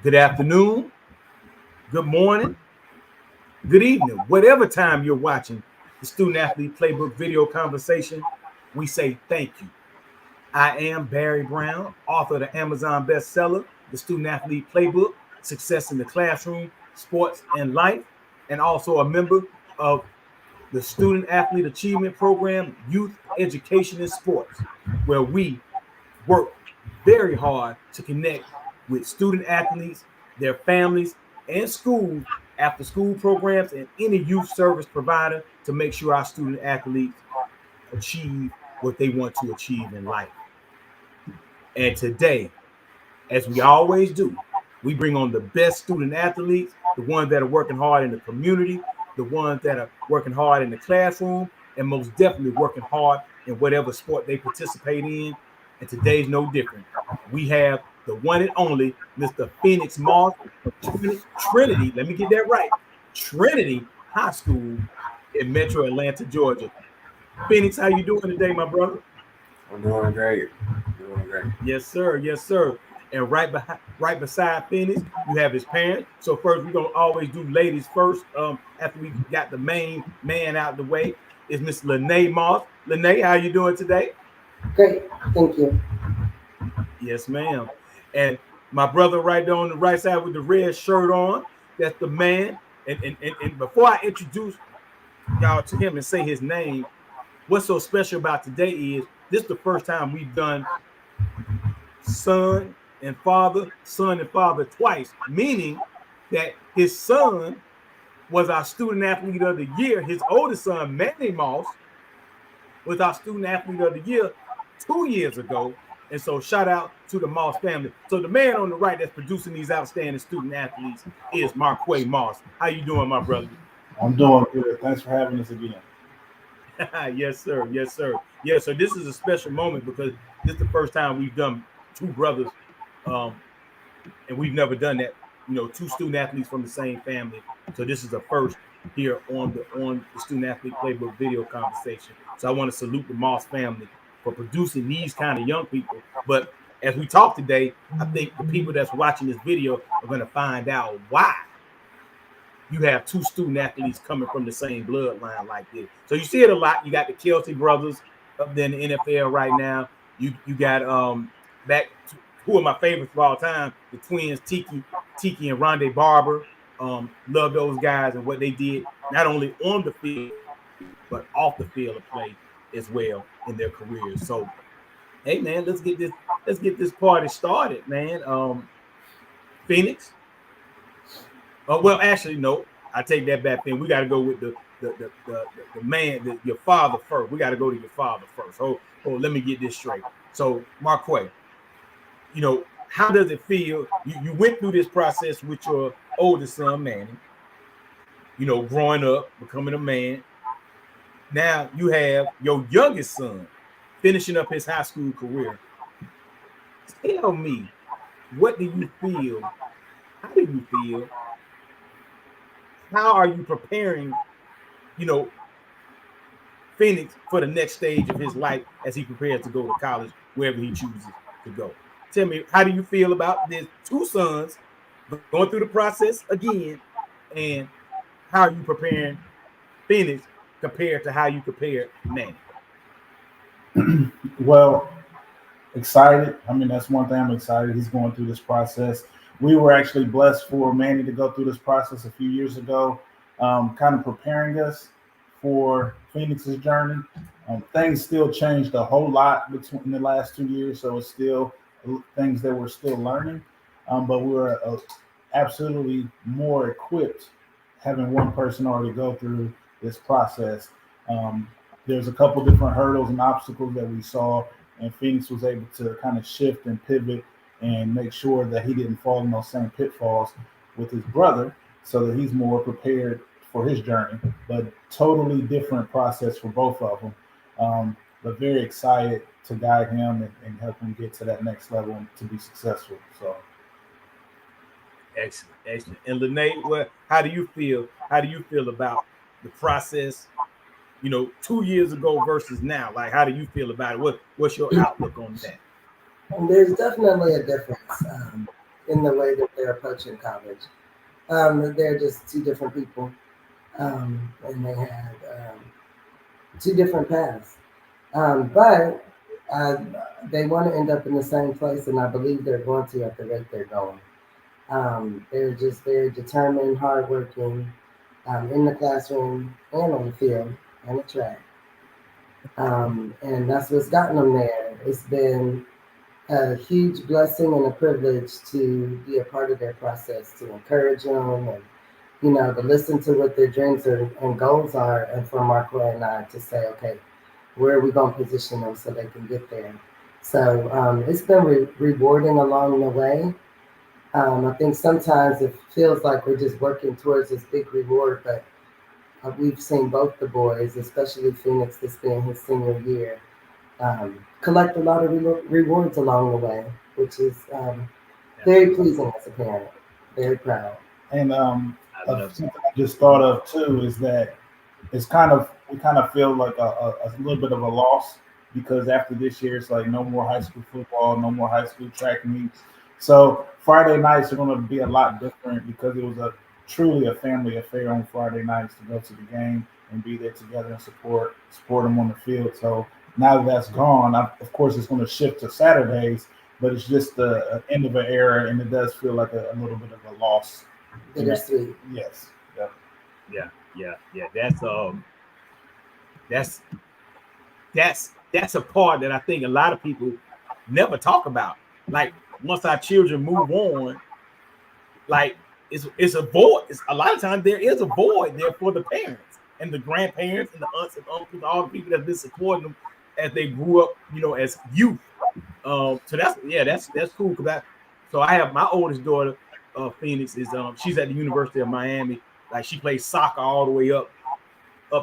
Good afternoon, good morning, good evening, whatever time you're watching the Student Athlete Playbook video conversation, we say thank you. I am Barry Brown, author of the Amazon bestseller, The Student Athlete Playbook, Success in the Classroom, Sports and Life, and also a member of the Student Athlete Achievement Program, Youth Education and Sports, where we work very hard to connect with student athletes, their families, and schools, after school programs, and any youth service provider to make sure our student athletes achieve what they want to achieve in life. And today, as we always do, we bring on the best student athletes, the ones that are working hard in the community, the ones that are working hard in the classroom, and most definitely working hard in whatever sport they participate in. And today's no different. We have the one and only Mr. Phoenix Moss of Trinity. Let me get that right. Trinity High School in Metro Atlanta, Georgia. Phoenix, how you doing today, my brother? I'm doing great. Doing great. Yes, sir. Yes, sir. And right beside Phoenix, you have his parents. So first, we're gonna always do ladies first. After we got the main man out of the way, is Miss Lene Moss. Lene, how you doing today? Great, thank you. Yes, ma'am. And my brother right there on the right side with the red shirt on, that's the man. And before I introduce y'all to him and say his name, what's so special about today is this is the first time we've done son and father twice, meaning that his son was our student athlete of the year. His oldest son, Manny Moss, was our student athlete of the year 2 years ago. And so shout out to the Moss family. So the man on the right that's producing these outstanding student athletes is Marquay Moss. How you doing, my brother? I'm doing good. Thanks for having us again. Yes, sir. Yes, sir. Yeah, so this is a special moment because this is the first time we've done two brothers, and we've never done that. You know, two student athletes from the same family. So this is the first here on the Student Athlete Playbook video conversation. So I want to salute the Moss family for producing these kind of young people. But as we talk today, I think the people that's watching this video are going to find out why you have two student athletes coming from the same bloodline like this. So you see it a lot. You got the Kelsey brothers up there in the NFL right now. You got back to, who are my favorites of all time, the twins Tiki and Rondé Barber. Love those guys and what they did, not only on the field, but off the field of play as well in their careers. So, hey man, let's get this party started, man. Phoenix. Well, actually, no, I take that back. Then we got to go with the man, your father first. We got to go to your father first. Oh, let me get this straight. So, Marquay, you know, how does it feel? You went through this process with your oldest son, Manny. You know, growing up, becoming a man. Now you have your youngest son finishing up his high school career. Tell me, what do you feel? How do you feel? How are you preparing, you know, Phoenix for the next stage of his life as he prepares to go to college, wherever he chooses to go? Tell me, how do you feel about this two sons going through the process again, and how are you preparing Phoenix compared to how you prepared Manny? Well, excited. I mean, that's one thing I'm excited. He's going through this process. We were actually blessed for Manny to go through this process a few years ago, kind of preparing us for Phoenix's journey. Things still changed a whole lot between the last 2 years, so it's still things that we're still learning, but we're absolutely more equipped having one person already go through this process. There's a couple different hurdles and obstacles that we saw, and Phoenix was able to kind of shift and pivot and make sure that he didn't fall in those same pitfalls with his brother, so that he's more prepared for his journey. But totally different process for both of them. But very excited to guide him and help him get to that next level and to be successful. So excellent. And Lene, how do you feel? How do you feel about the process? You know, 2 years ago versus now. Like, how do you feel about it? What's your outlook on that? And there's definitely a difference in the way that they're approaching college. They're just two different people, and they had two different paths. But uh, they want to end up in the same place, and I believe they're going to at the rate they're going. They're just very determined, hardworking, in the classroom and on the field and the track. And that's what's gotten them there. It's been a huge blessing and a privilege to be a part of their process, to encourage them and, to listen to what their dreams and goals are, and for Marco and I to say, okay, where are we going to position them so they can get there? So it's been rewarding along the way. I think sometimes it feels like we're just working towards this big reward, but we've seen both the boys, especially Phoenix, this being his senior year, collect a lot of rewards along the way, which is very pleasing as a parent. Very proud. And something I just thought of too is that we kind of feel like a little bit of a loss because after this year it's like no more high school football, no more high school track meets. So Friday nights are going to be a lot different because it was a truly a family affair on Friday nights to go to the game and be there together and support them on the field. So now that that's gone, of course it's going to shift to Saturdays, but it's just the end of an era, and it does feel like a little bit of a loss. Bittersweet. Yes. Yep. Yeah. That's a part that I think a lot of people never talk about. Like once our children move on, like it's a void. A lot of times there is a void there for the parents and the grandparents and the aunts and uncles, all the people that's been supporting them as they grew up, as youth. So that's cool because I have my oldest daughter, Phoenix, is she's at the University of Miami. Like she plays soccer all the way up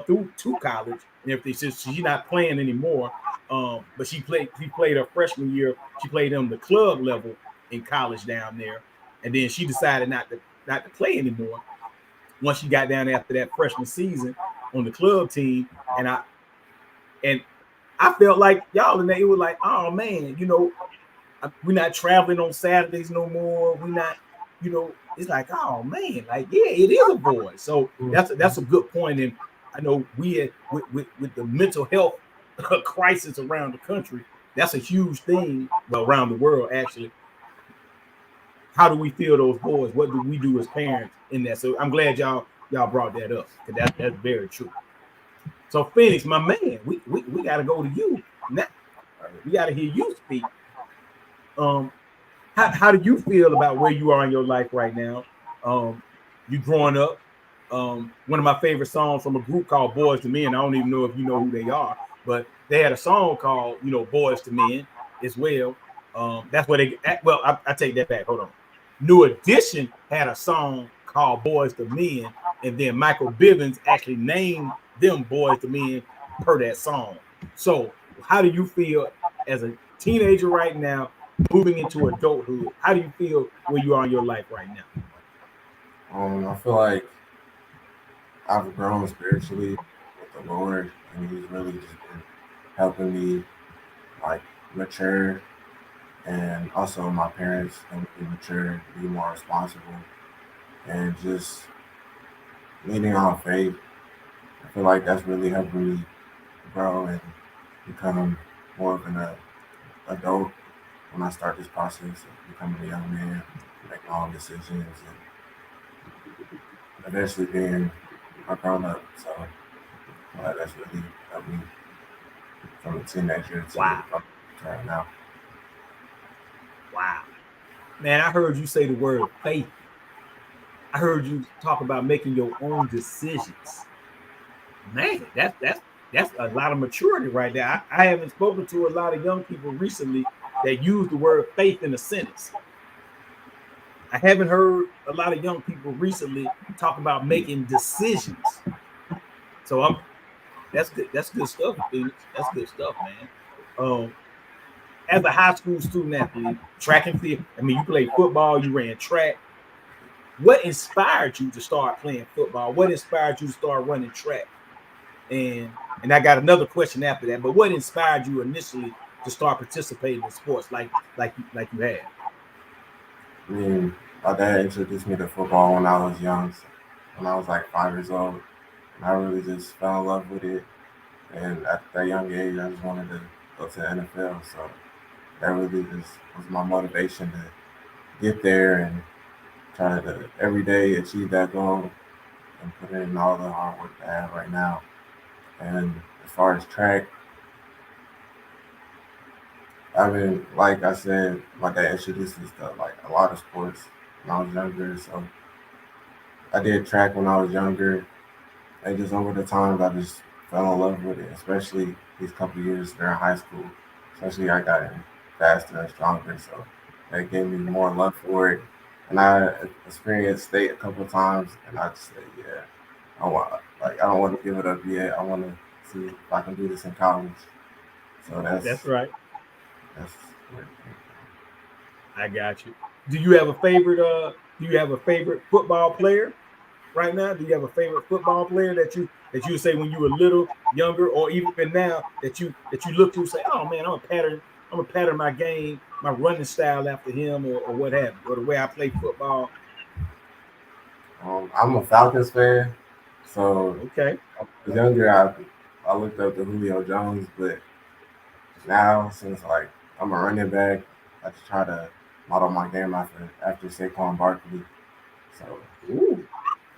through to college and everything. So she's not playing anymore. But she played her freshman year. She played on the club level in college down there, and then she decided not to play anymore once she got down after that freshman season on the club team. And I felt like y'all, and it was like, oh man, we're not traveling on Saturdays no more. We're not, it's like, oh man, like yeah, it is a void. So that's a good point. And I know we had with the mental health crisis around the country, that's a huge thing, well, around the world actually. How do we fill those voids? What do we do as parents in that? So I'm glad y'all brought that up because that's very true. So Phoenix, my man, we got to go to you now. We got to hear you speak. How do you feel about where you are in your life right now? You growing up. One of my favorite songs from a group called Boys to Men. I don't even know if you know who they are, but they had a song called Boys to Men as well. That's where I take that back. Hold on. New Edition had a song called Boys to Men, and then Michael Bivins actually named them Boys to Men per that song. So how do you feel as a teenager right now, moving into adulthood? How do you feel where you are in your life right now? I feel like I've grown spiritually with the Lord, and He's really just been helping me like mature, and also my parents helped me mature, be more responsible, and just leaning on faith. I feel like that's really helping me grow and become more of an adult when I start this process of becoming a young man, making all decisions, and eventually being a grown up. So that's really helped me from a teenager to right now. Wow. Man, I heard you say the word faith. I heard you talk about making your own decisions. Man, that's a lot of maturity right there. I haven't spoken to a lot of young people recently that use the word faith in a sentence. I haven't heard a lot of young people recently talk about making decisions. So that's good. That's good stuff, Phoenix. That's good stuff, man. As a high school student athlete, track and field. I mean, you played football, you ran track. What inspired you to start playing football? What inspired you to start running track? And I got another question after that. But what inspired you initially to to start participating in sports like you had? I mean, my dad introduced me to football when I was young, so when I was like 5 years old, and I really just fell in love with it. And at that young age, I just wanted to go to the NFL. So that really just was my motivation to get there and try to every day achieve that goal and put in all the hard work that I have right now. And as far as track, I've been, like I said, my dad introduced us to like a lot of sports when I was younger. So I did track when I was younger, and just over the times I just fell in love with it, especially these couple years during high school. Especially I got in faster and stronger, so that gave me more love for it. And I experienced state a couple of times, and I just said, yeah, I don't want to give it up yet. I want to see if I can do this in college. So That's right. that's where it came I got you. Do you have a favorite? Do you have a favorite football player right now? Do you have a favorite football player that you say when you were little, younger, or even now that you look to say, oh man, I'm a pattern my game, my running style after him, or what have you, or the way I play football. from. I'm a Falcons fan, so Okay, when I was younger, I looked up to Julio Jones, but now since like I'm a running back, I just try to model my game after Saquon Barkley. So ooh,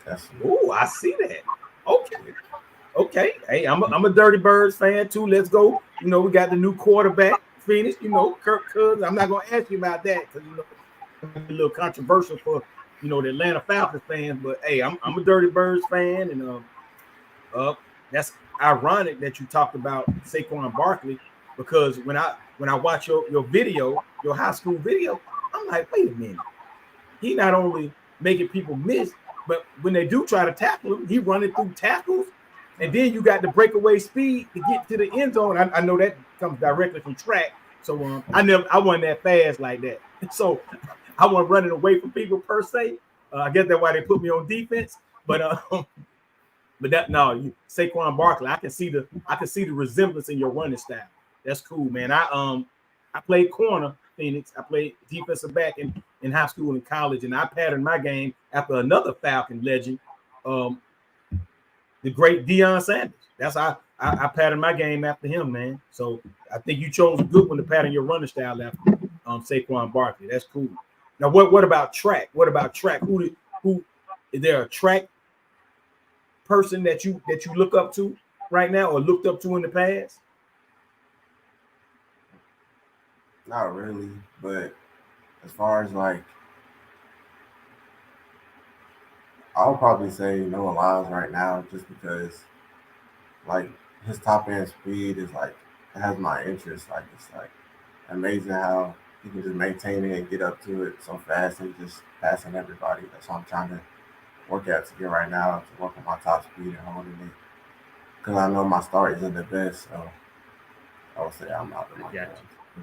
that's ooh, I see that. Okay, okay. Hey, I'm a Dirty Birds fan too. Let's go. You know, we got the new quarterback, Phoenix. You know, Kirk Cousins. I'm not gonna ask you about that because you know a little controversial for the Atlanta Falcons fans. But hey, I'm a Dirty Birds fan, and uh, that's ironic that you talked about Saquon Barkley because when I watch your video, your high school video, I'm like, wait a minute, he not only making people miss, but when they do try to tackle him, he running through tackles. And then you got the breakaway speed to get to the end zone. I know that comes directly from track. So I wasn't that fast like that. So I wasn't running away from people per se. I guess that's why they put me on defense. But but that no, you Saquon Barkley, I can see the resemblance in your running style. That's cool, man. I played corner, Phoenix. I played defensive back in high school and college, and I patterned my game after another Falcon legend, um, the great Deion Sanders. That's how I patterned my game after him, man. So I think you chose a good one to pattern your running style after Saquon Barkley. That's cool. Now what about track? What about track? Who is there a track person that you look up to right now or looked up to in the past? not really, but as far as like, I'll probably say Noah Lyles right now, just because like his top end speed is like it has my interest. Like it's like amazing how he can just maintain it and get up to it so fast and just passing everybody. That's what I'm trying to work at to get right now to work on my top speed and holding it. Because I know my start isn't the best, so I would say I'm out of I my got game. you.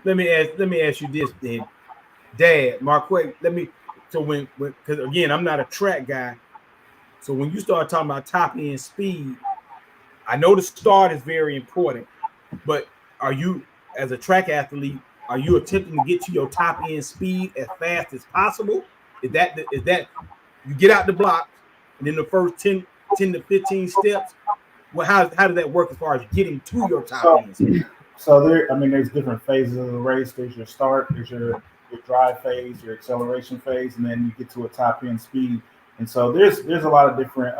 Let me ask you this then, Dad, Marquay. So when because again I'm not a track guy. So when you start talking about top end speed, I know the start is very important, but are you as a track athlete, are you attempting to get to your top end speed as fast as possible? Is that you get out the blocks and then the first 10 to 15 steps? Well, how does that work as far as getting to your top So, end speed? so there, I mean, there's different phases of the race. There's your start, there's your drive phase, your acceleration phase, and then you get to a top end speed. And so there's a lot of different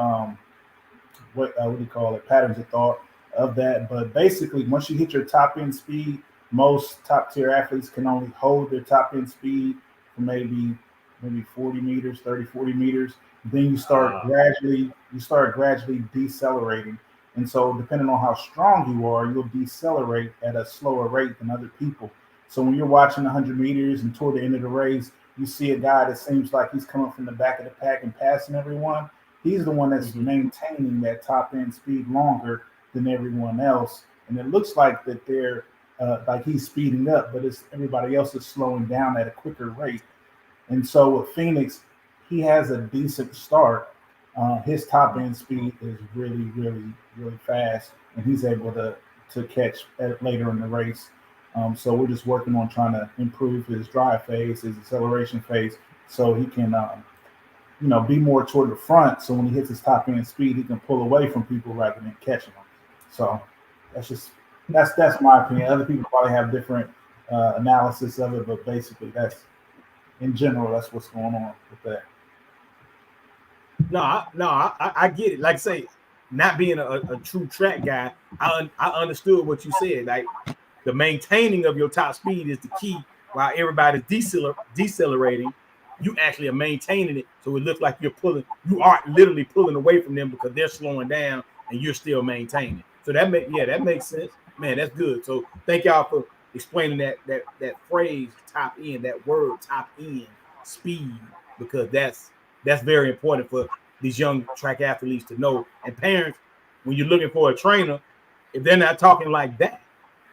what do you call it, patterns of thought of that. But basically, once you hit your top end speed, most top tier athletes can only hold their top end speed for maybe 40 meters, 30, 40 meters. Then Uh, you start gradually decelerating. And so depending on how strong you are, you'll decelerate at a slower rate than other people. So when you're watching 100 meters and toward the end of the race, you see a guy that seems like he's coming from the back of the pack and passing everyone. He's the one that's mhm. maintaining that top end speed longer than everyone else, and it looks like that they're like he's speeding up, but it's everybody else is slowing down at a quicker rate. And so with Phoenix, he has a decent start. His top end speed is really, really, really fast, and he's able to to catch later in the race. So we're just working on trying to improve his drive phase, his acceleration phase, so he can, be more toward the front. So when he hits his top end speed, he can pull away from people rather than catching them. So that's my opinion. Other people probably have different analysis of it, but basically that's in general that's what's going on with that. I get it. Like I say, not being a true track guy, I understood what you said. Like the maintaining of your top speed is the key. While everybody's decelerating, you actually are maintaining it, so it looks like you are literally pulling away from them because they're slowing down and you're still maintaining. So that makes sense, man. That's good. So thank y'all for explaining that phrase top end, that word top end speed, because that's very important for these young track athletes to know. And parents, when you're looking for a trainer, if they're not talking like that,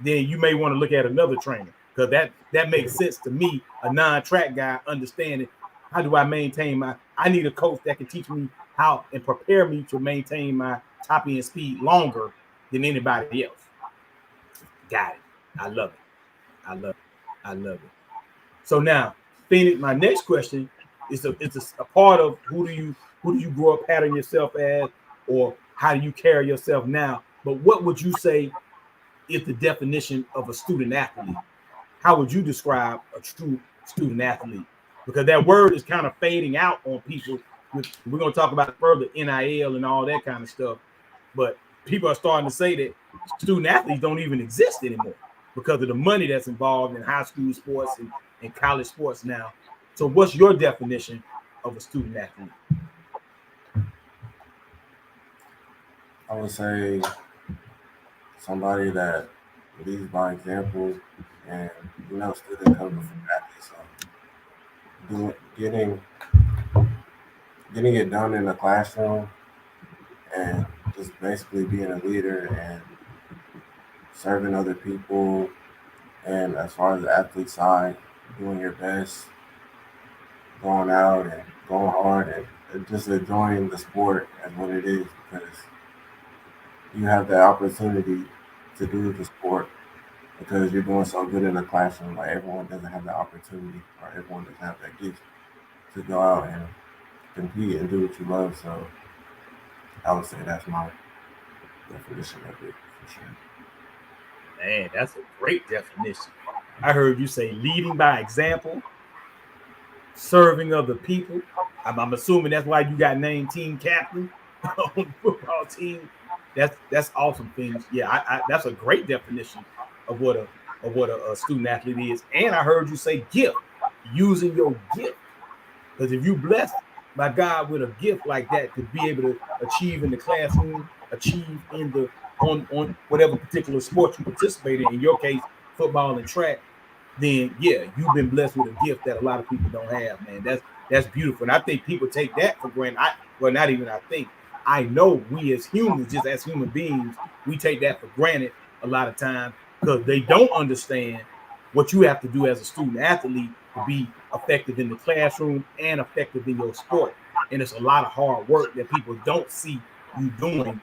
then you may want to look at another trainer, because that makes sense to me, a non-track guy, understanding how do I maintain I need a coach that can teach me how and prepare me to maintain my top end speed longer than anybody else. Got it. I love it. I love it. So now, Phoenix, my next question is a part of who do you grow up patterning yourself as, or how do you carry yourself now? But what would you say is the definition of a student athlete? How would you describe a true student athlete? Because that word is kind of fading out on people. We're going to talk about further NIL and all that kind of stuff. But people are starting to say that student athletes don't even exist anymore because of the money that's involved in high school sports and college sports now. So what's your definition of a student athlete? I would say somebody that leads by example, and student comes before athlete. So getting it done in the classroom and just basically being a leader and serving other people, and as far as the athlete side, doing your best, going out and going hard and just enjoying the sport as what it is, because you have the opportunity to do the sport because you're doing so good in the classroom. Like everyone doesn't have the opportunity, or everyone doesn't have that gift to go out and compete and do what you love. So I would say that's my definition of it for sure. Man, that's a great definition. I heard you say leading by example, serving other people. I'm assuming that's why you got named team captain on the football team. That's awesome things. Yeah, that's a great definition of what a student athlete is. And I heard you say gift, using your gift. Because if you're blessed by God with a gift like that to be able to achieve in the classroom, achieve on whatever particular sport you participate in your case, football and track, then yeah, you've been blessed with a gift that a lot of people don't have, man. That's beautiful. And I think people take that for granted. Not even I think. I know we as humans, just as human beings, we take that for granted a lot of times because they don't understand what you have to do as a student athlete to be effective in the classroom and effective in your sport. And it's a lot of hard work that people don't see you doing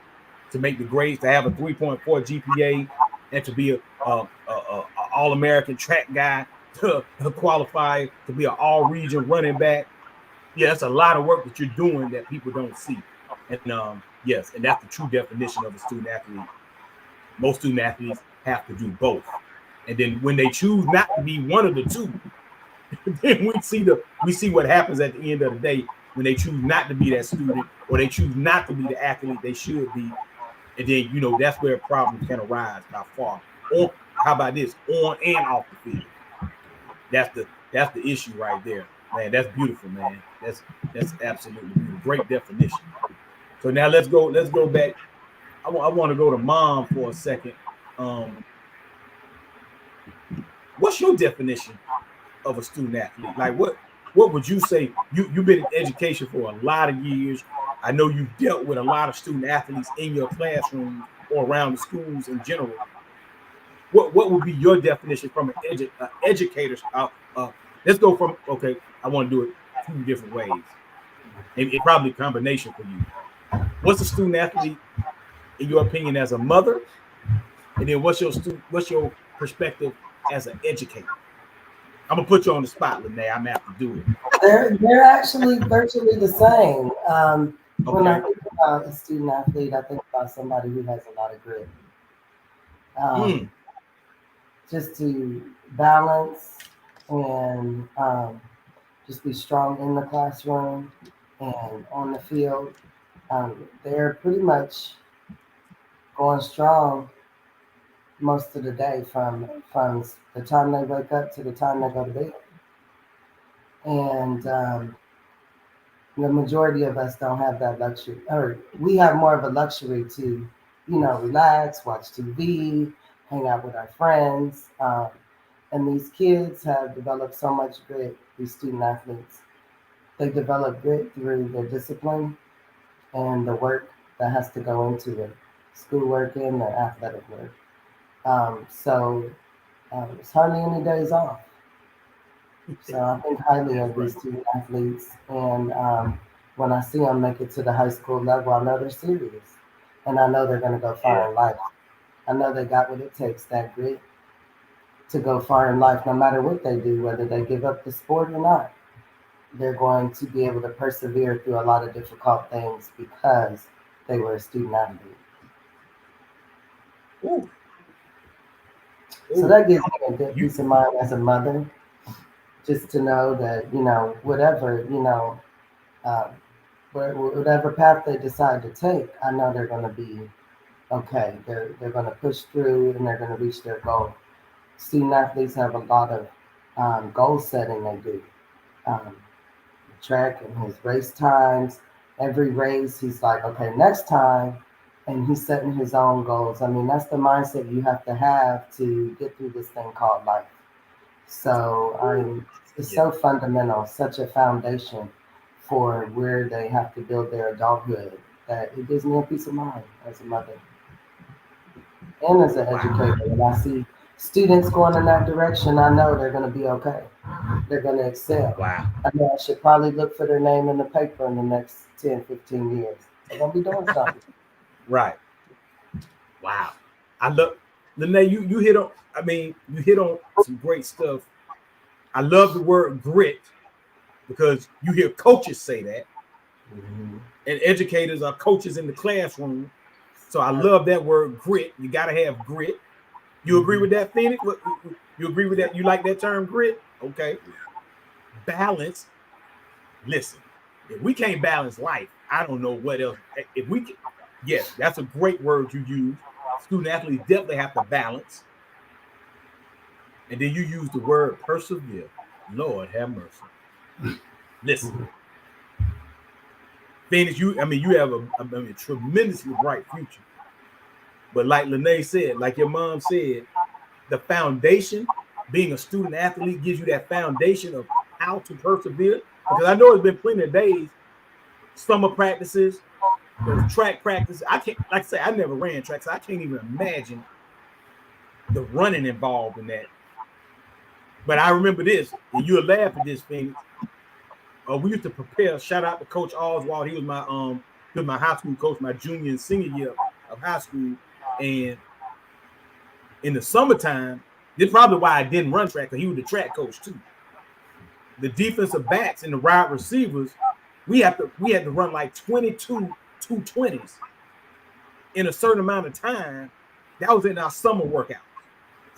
to make the grades, to have a 3.4 GPA, and to be a All-American track guy, to qualify to be an all-region running back. Yeah, it's a lot of work that you're doing that people don't see. And yes, and that's the true definition of a student athlete. Most student athletes have to do both. And then when they choose not to be one of the two, then we see what happens at the end of the day when they choose not to be that student, or they choose not to be the athlete they should be. And then that's where problems can arise by far. Or how about this? On and off the field. That's the issue right there. Man, that's beautiful, man. That's absolutely beautiful. Great definition. So now let's go back. I want to go to Mom for a second. What's your definition of a student athlete? Like what would you say? You've been in education for a lot of years. I know you've dealt with a lot of student athletes in your classroom or around the schools in general. What would be your definition from an educator's? Let's go from, okay, I want to do it two different ways. And it probably a combination for you. What's a student athlete, in your opinion, as a mother, And then what's your perspective as an educator? I'm gonna put you on the spot, Lene. I'm gonna have to do it. They're actually virtually the same. When I Okay. think about a student athlete, I think about somebody who has a lot of grit. Mm. Just to balance and just be strong in the classroom and on the field. They're pretty much going strong most of the day from the time they wake up to the time they go to bed. And the majority of us don't have that luxury, or we have more of a luxury to, relax, watch TV, hang out with our friends. And these kids have developed so much grit, these student athletes. They develop grit through the discipline and the work that has to go into it, schoolwork and the athletic work. So it's hardly any days off. So I think highly of Right. these student athletes. And when I see them make it to the high school level, I know they're serious. And I know they're going to go far Yeah. in life. I know they got what it takes, that grit, to go far in life, no matter what they do, whether they give up the sport or not. They're going to be able to persevere through a lot of difficult things because they were a student athlete. Ooh. So Ooh. that gives me a good You. peace of mind as a mother, just to know that, whatever, um, whatever path they decide to take, I know they're going to be okay. They're going to push through and they're going to reach their goal. Student athletes have a lot of goal setting they do. Um, Track and his race times. Every race, he's like, okay, next time, and he's setting his own goals. I mean, that's the mindset you have to get through this thing called life. So it's Yeah. so fundamental, such a foundation for where they have to build their adulthood that it gives me a peace of mind as a mother and as an Wow. educator. When I see students going in that direction, I know they're going to be okay. They're going to excel. Wow. I know I should probably look for their name in the paper in the next 10, 15 years. They're going to be doing something. Right. Wow. I love Lene. You hit on. I mean, you hit on some great stuff. I love the word grit because you hear coaches say that, Mm-hmm. and educators are coaches in the classroom. So I love that word grit. You got to have grit. You agree with that, Phoenix? You agree with that? You like that term grit? Okay. Balance. Listen, if we can't balance life, I don't know what else. If we can, yes, that's a great word you use. Student athletes definitely have to balance. And then you use the word persevere. Lord have mercy. Listen, Phoenix, you have a tremendously bright future. But like Lene said, like your mom said, the foundation, being a student athlete, gives you that foundation of how to persevere. Because I know it's been plenty of days, summer practices, there's track practice. I can't, like I say, I never ran track, so I can't even imagine the running involved in that. But I remember this, and you'll laugh at this, Phoenix. We used to prepare. Shout out to Coach Oswald. He was my high school coach, my junior and senior year of high school. And in the summertime, this is probably why I didn't run track, because he was the track coach too. The defensive backs and the wide receivers, we had to run like 22 220s in a certain amount of time. That was in our summer workouts.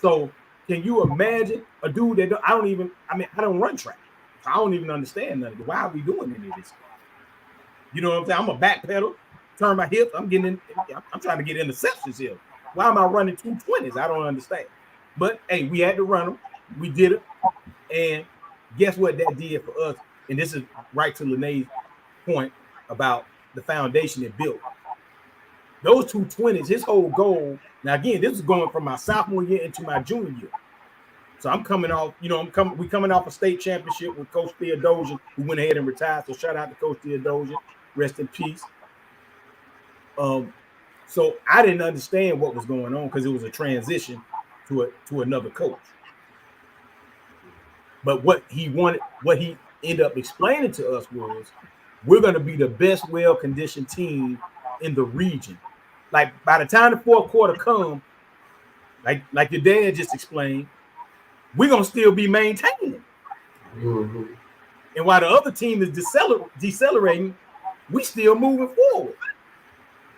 So can you imagine a dude that I don't run track. So I don't even understand none of it. Why are we doing any of this stuff? You know what I'm saying? I'm a back pedal, turn my hips. I'm trying to get interceptions here. Why am I running 220s? I don't understand. But hey, we had to run them. We did it. And guess what that did for us? And this is right to Lene's point about the foundation it built. Those 220s, his whole goal. Now, again, this is going from my sophomore year into my junior year. So I'm coming off, we coming off a state championship with Coach Theodosian, who went ahead and retired. So shout out to Coach Theodosian. Rest in peace. So I didn't understand what was going on because it was a transition to another coach. But what he ended up explaining to us was, we're going to be the best well-conditioned team in the region. Like by the time the fourth quarter come, like your dad just explained, we're gonna still be maintaining. Mm-hmm. And while the other team is decelerating, we still moving forward.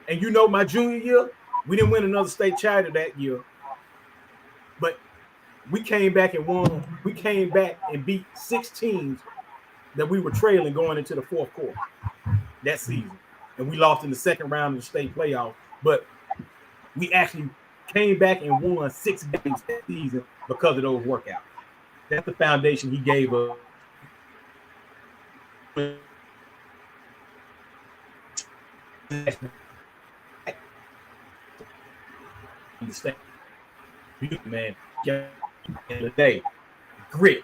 And you know, my junior year, we didn't win another state charter that year, but we came back and won. We came back and beat 6 teams that we were trailing going into the fourth quarter that season. And we lost in the second round of the state playoff. But we actually came back and won 6 games that season because of those workouts. That's the foundation he gave us. Man, in the day, grit,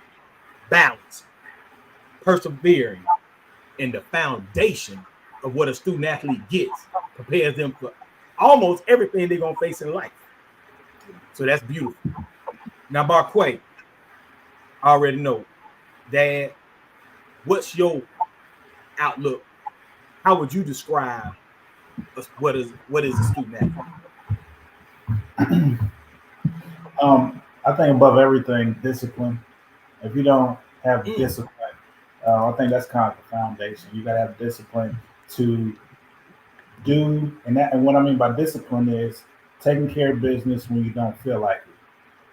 balance, persevering, and the foundation of what a student athlete gets prepares them for almost everything they're gonna face in life. So that's beautiful. Now, Barquay, I already know, Dad, what's your outlook? How would you describe what is a student athlete? I think above everything, discipline. If you don't have discipline, I think that's kind of the foundation. You got to have discipline to do, and what I mean by discipline is taking care of business when you don't feel like it.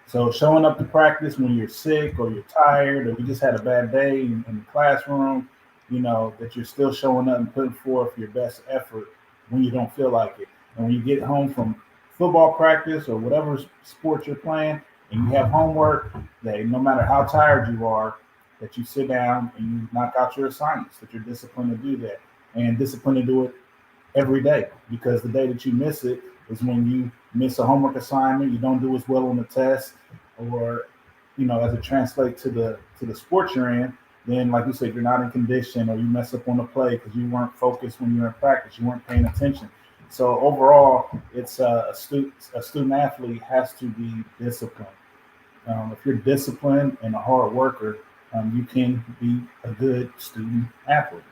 So showing up to practice when you're sick or you're tired or you just had a bad day in the classroom, you know, that you're still showing up and putting forth your best effort when you don't feel like it. And when you get home from football practice or whatever sport you're playing and you have homework, that no matter how tired you are, that you sit down and you knock out your assignments, that you're disciplined to do that and disciplined to do it every day, because the day that you miss it is when you miss a homework assignment, you don't do as well on the test, or, you know, as it translates to the sport you're in, then like you said, you're not in condition or you mess up on the play because you weren't focused when you were in practice, you weren't paying attention. So overall, it's a student athlete has to be disciplined. If you're disciplined and a hard worker, you can be a good student athlete.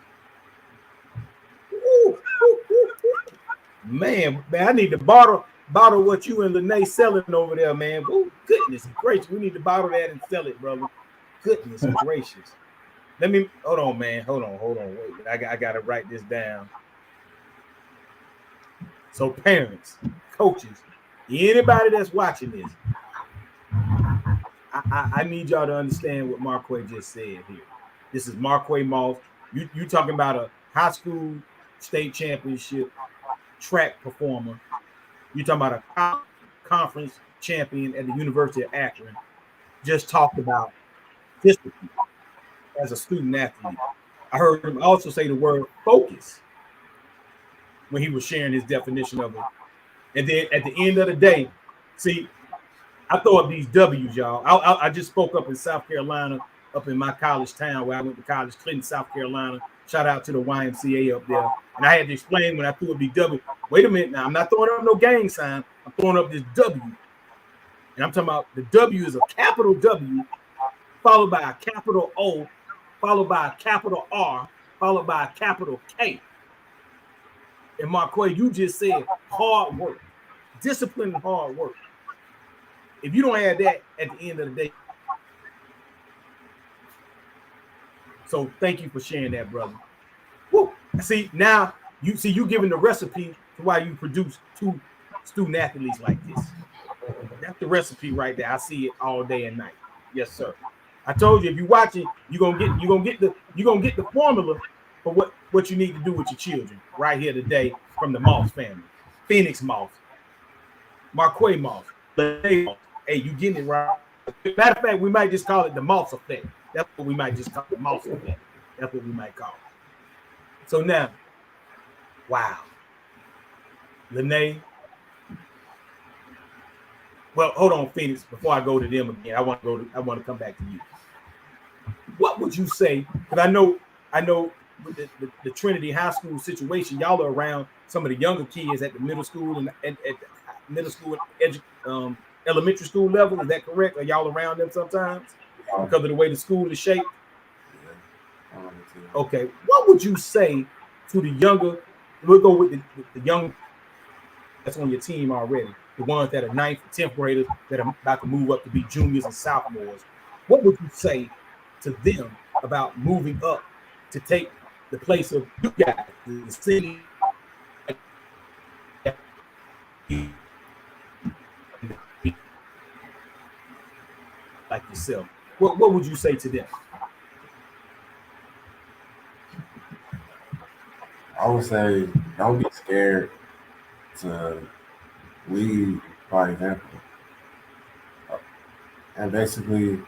Man, I need to bottle what you and Lene selling over there, man. Oh, goodness gracious. We need to bottle that and sell it, brother. Goodness gracious. Let me hold on, man. Hold on. Wait, I gotta write this down. So parents, coaches, anybody that's watching this, I need y'all to understand what Marquay just said here. This is Marquay Moss. You talking about a high school state championship track performer. You're talking about a conference champion at the University of Akron. Just talked about discipline as a student athlete. I heard him also say the word focus when he was sharing his definition of it. And then at the end of the day, see, I throw up these W's, y'all. I just spoke up in South Carolina, up in my college town where I went to college, Clinton, South Carolina. Shout out to the YMCA up there. And I had to explain when I threw up these W. Wait a minute now. I'm not throwing up no gang sign. I'm throwing up this W. And I'm talking about the W is a capital W followed by a capital O, followed by a capital R, followed by a capital K. And Marquay, you just said hard work, discipline and hard work. If you don't have that at the end of the day. So thank you for sharing that, brother. Woo. See, now you giving the recipe for why you produce 2 student athletes like this. That's the recipe right there. I see it all day and night. Yes, sir. I told you if you watch it, you're gonna get the formula for what you need to do with your children right here today from the Moss family. Phoenix Moss, Marquay Moss. Hey, you getting it right. Matter of fact, we might just call it the Moss effect. That's what we might just call the Moss effect. That's what we might call it. So now, wow. Lene. Well, hold on, Phoenix. Before I go to them again, I want to come back to you. What would you say? Because I know with the Trinity High School situation, y'all are around some of the younger kids at the middle school and at the middle school elementary school level. Is that correct? Are y'all around them sometimes because of the way the school is shaped? Okay. What would you say to the younger? We'll go with the young that's on your team already. the ones that are 9th and 10th graders that are about to move up to be juniors and sophomores, what would you say to them about moving up to take the place of you guys, the singing like yourself? What would you say to them? I would say don't be scared to lead by example. And basically,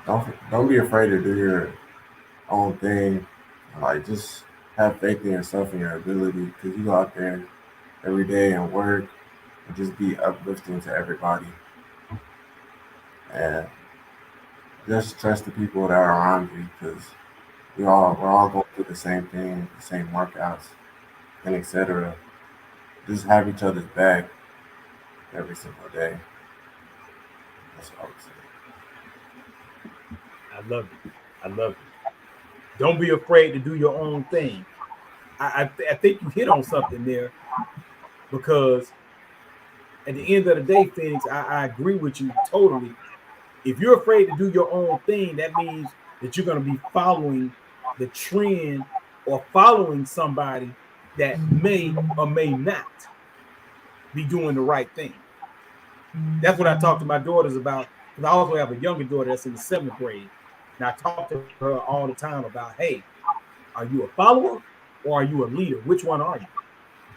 don't be afraid to do your own thing. Like just have faith in yourself and your ability, because you go out there every day and work and just be uplifting to everybody. And just trust the people that are around you, because we're all going through the same thing, the same workouts, and etc. Just have each other's back every single day. That's what I would say. I love it. I love it. Don't be afraid to do your own thing. I think you hit on something there, because at the end of the day, Phoenix, I agree with you totally. If you're afraid to do your own thing, that means that you're going to be following the trend or following somebody that may or may not be doing the right thing. That's what I talk to my daughters about, because I also have a younger daughter that's in the 7th grade. And I talk to her all the time about, hey, are you a follower or are you a leader? Which one are you?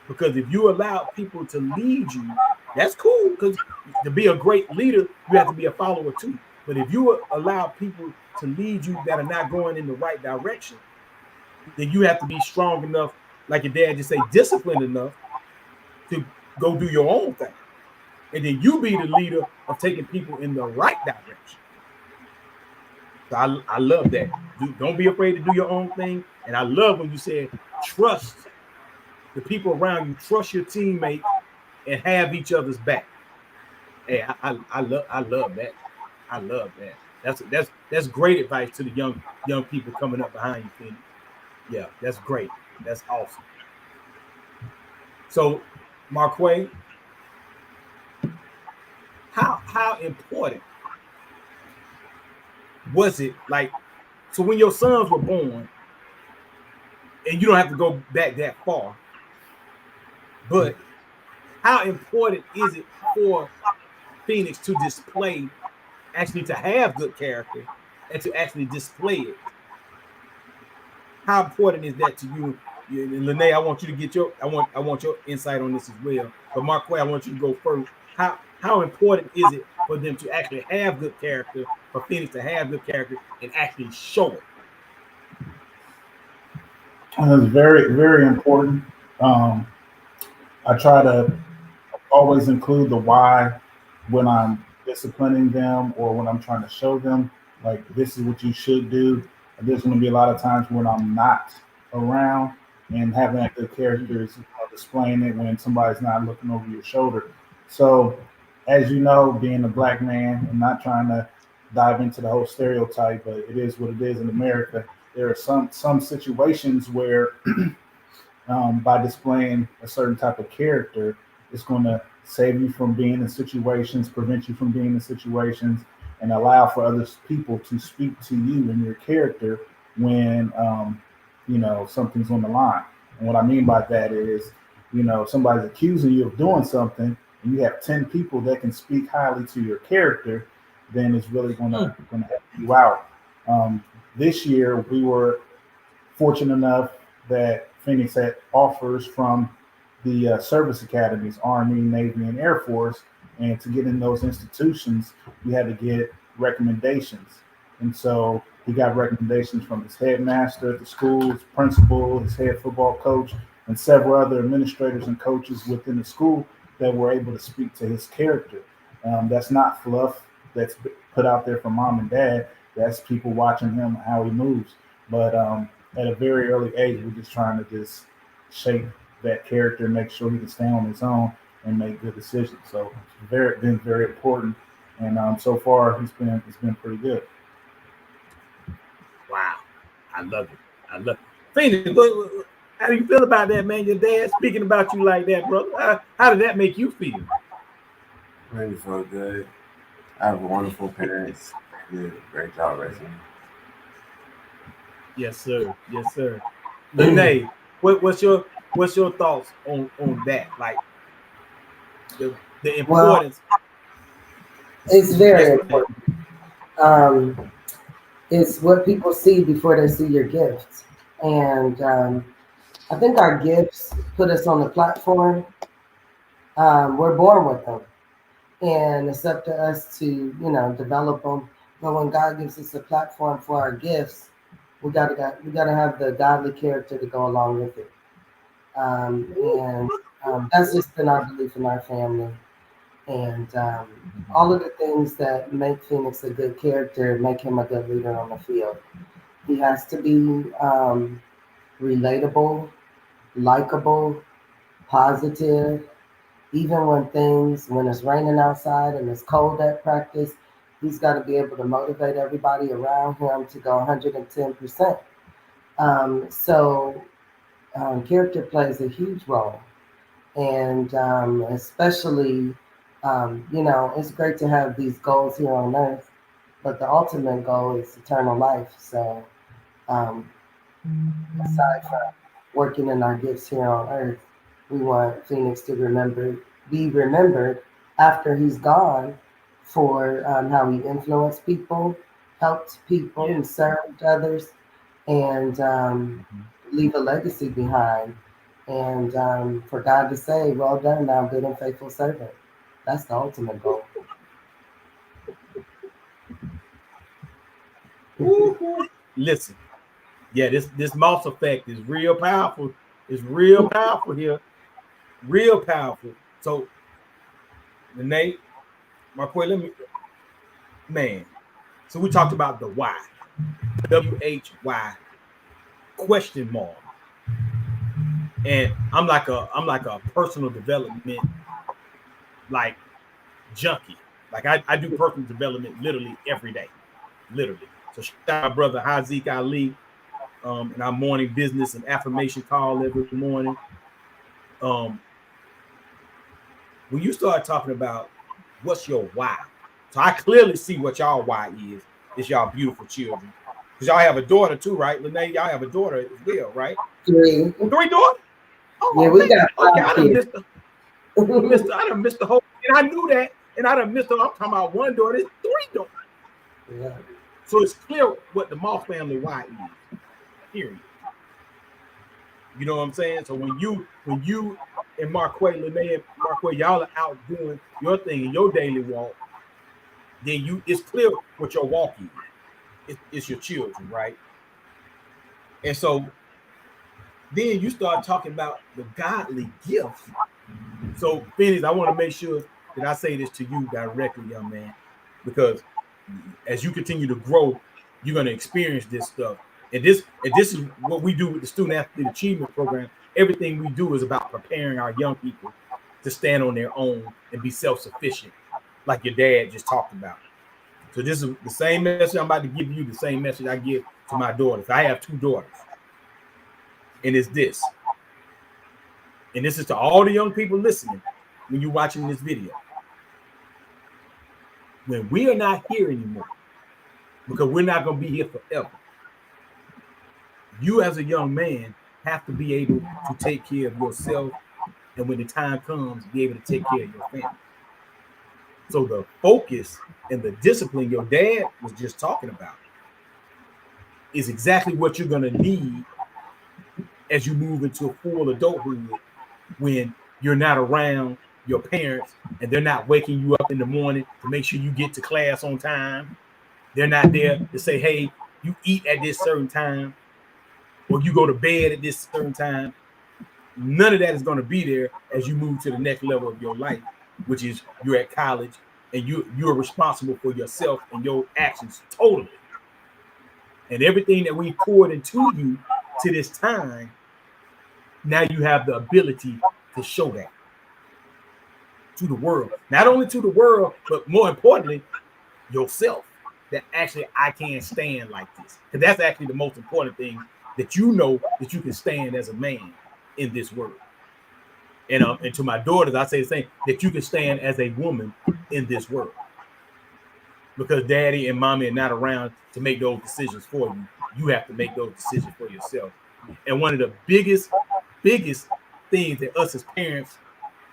Because if you allow people to lead you, that's cool. Because to be a great leader, you have to be a follower too. But if you allow people to lead you that are not going in the right direction, then you have to be strong enough, like your dad just say, disciplined enough to go do your own thing. And then you be the leader of taking people in the right direction. So I love that. Don't be afraid to do your own thing. And I love when you said trust the people around you, trust your teammates, and have each other's back. Hey, I love that. I love that. That's great advice to the young people coming up behind you, Phoenix. Yeah, that's great. That's awesome. So, Marquay, how important was it? Like, so when your sons were born, and you don't have to go back that far, but how important is it for Phoenix to display, actually to have good character, and to actually display it? How important is that to you? And Lene, I want you to get your I want your insight on this as well. But Marquay, I want you to go first. How important is it for them to actually have good character, for Phoenix to have good character and actually show it? And it's very, very important. Um, I try to always include the why when I'm disciplining them or when I'm trying to show them, like, this is what you should do. There's going to be a lot of times when I'm not around, and having that good character is displaying it when somebody's not looking over your shoulder. So, as you know, being a black man, and not trying to dive into the whole stereotype, but it is what it is in America. There are some situations where by displaying a certain type of character, it's going to save you from being in situations, prevent you from being in situations, and allow for other people to speak to you and your character when something's on the line. And what I mean by that is, somebody's accusing you of doing something, and you have 10 people that can speak highly to your character, then it's really going to help you out. This year, we were fortunate enough that Phoenix had offers from the service academies, Army, Navy, and Air Force. And to get in those institutions, we had to get recommendations. And so he got recommendations from his headmaster at the school, his principal, his head football coach, and several other administrators and coaches within the school that were able to speak to his character. That's not fluff that's put out there from mom and dad. That's people watching him, how he moves. But at a very early age, we're just trying to just shape that character, make sure he can stay on his own and make good decisions. So it's been very important, and so far it's been pretty good. Wow, I love it. I love it. Phoenix, How do you feel about that, man? Your dad speaking about you like that, brother. How did that make you feel? Made me feel good. I have wonderful parents. They did a great job raising me. Yes, sir. Yes, sir. Lene, what's your thoughts on that? Like the Well, importance. it's Yes, very Lene. important. It's what people see before they see your gifts. And I think our gifts put us on the platform. We're born with them. And it's up to us to, develop them. But when God gives us a platform for our gifts, we gotta have the godly character to go along with it. And that's just been our belief in our family. And all of the things that make Phoenix a good character make him a good leader on the field. He has to be relatable, likable, positive. Even when it's raining outside and it's cold at practice, he's got to be able to motivate everybody around him to go 110%. So character plays a huge role. And especially, it's great to have these goals here on earth, but the ultimate goal is eternal life. So um, aside from working in our gifts here on earth, we want Phoenix to be remembered after he's gone for how he influenced people, helped people, and Yes. served others, and leave a legacy behind. And for God to say, "Well done, thou good and faithful servant." That's the ultimate goal. Woo-hoo. Listen, yeah, this mouse effect is real powerful. It's real powerful here. Real powerful. So, Nate, Marquay, let me, man. So we talked about the why, WHY question mark, and I'm like a personal development like junkie. Like I do personal development literally every day, literally. So shout out my brother Hazik Ali, in our morning business and affirmation call every morning. Um, when you start talking about what's your why, so I clearly see what y'all why is. It's y'all beautiful children. Because y'all have a daughter too, right? Lene, y'all have a daughter as well, right? Three. Three daughters? Yeah, Oh we man. got Okay, five kids. I done missed the whole, and I knew that, and I done missed the, I'm talking about one daughter, it's three daughters. Yeah. So it's clear what the Moss family why is. Period. You know what I'm saying? So when you and Marquay, Lene and Marquay, y'all are out doing your thing in your daily walk, then it's clear what your walk is. It's your children, right? And so then you start talking about the godly gifts. So, Phoenix, I want to make sure that I say this to you directly, young man, because as you continue to grow, you're going to experience this stuff. And this is what we do with the Student Athlete Achievement Program. Everything we do is about preparing our young people to stand on their own and be self-sufficient, like your dad just talked about. So this is the same message I'm about to give you, the same message I give to my daughters. I have two daughters, and it's this. And this is to all the young people listening when you're watching this video. When we are not here anymore, because we're not going to be here forever, you as a young man have to be able to take care of yourself, and when the time comes, be able to take care of your family. So the focus and the discipline your dad was just talking about is exactly what you're going to need as you move into full adulthood, when you're not around your parents and they're not waking you up in the morning to make sure you get to class on time. They're not there to say, hey, you eat at this certain time or you go to bed at this certain time. None of that is going to be there as you move to the next level of your life, which is you're at college and you're responsible for yourself and your actions totally. And everything that we poured into you to this time, now you have the ability to show that to the world. Not only to the world, but more importantly, yourself. That actually I can't stand like this. Because that's actually the most important thing that you know that you can stand as a man in this world. And to my daughters, I say the same, that you can stand as a woman in this world. Because daddy and mommy are not around to make those decisions for you. You have to make those decisions for yourself. And one of the biggest things that us as parents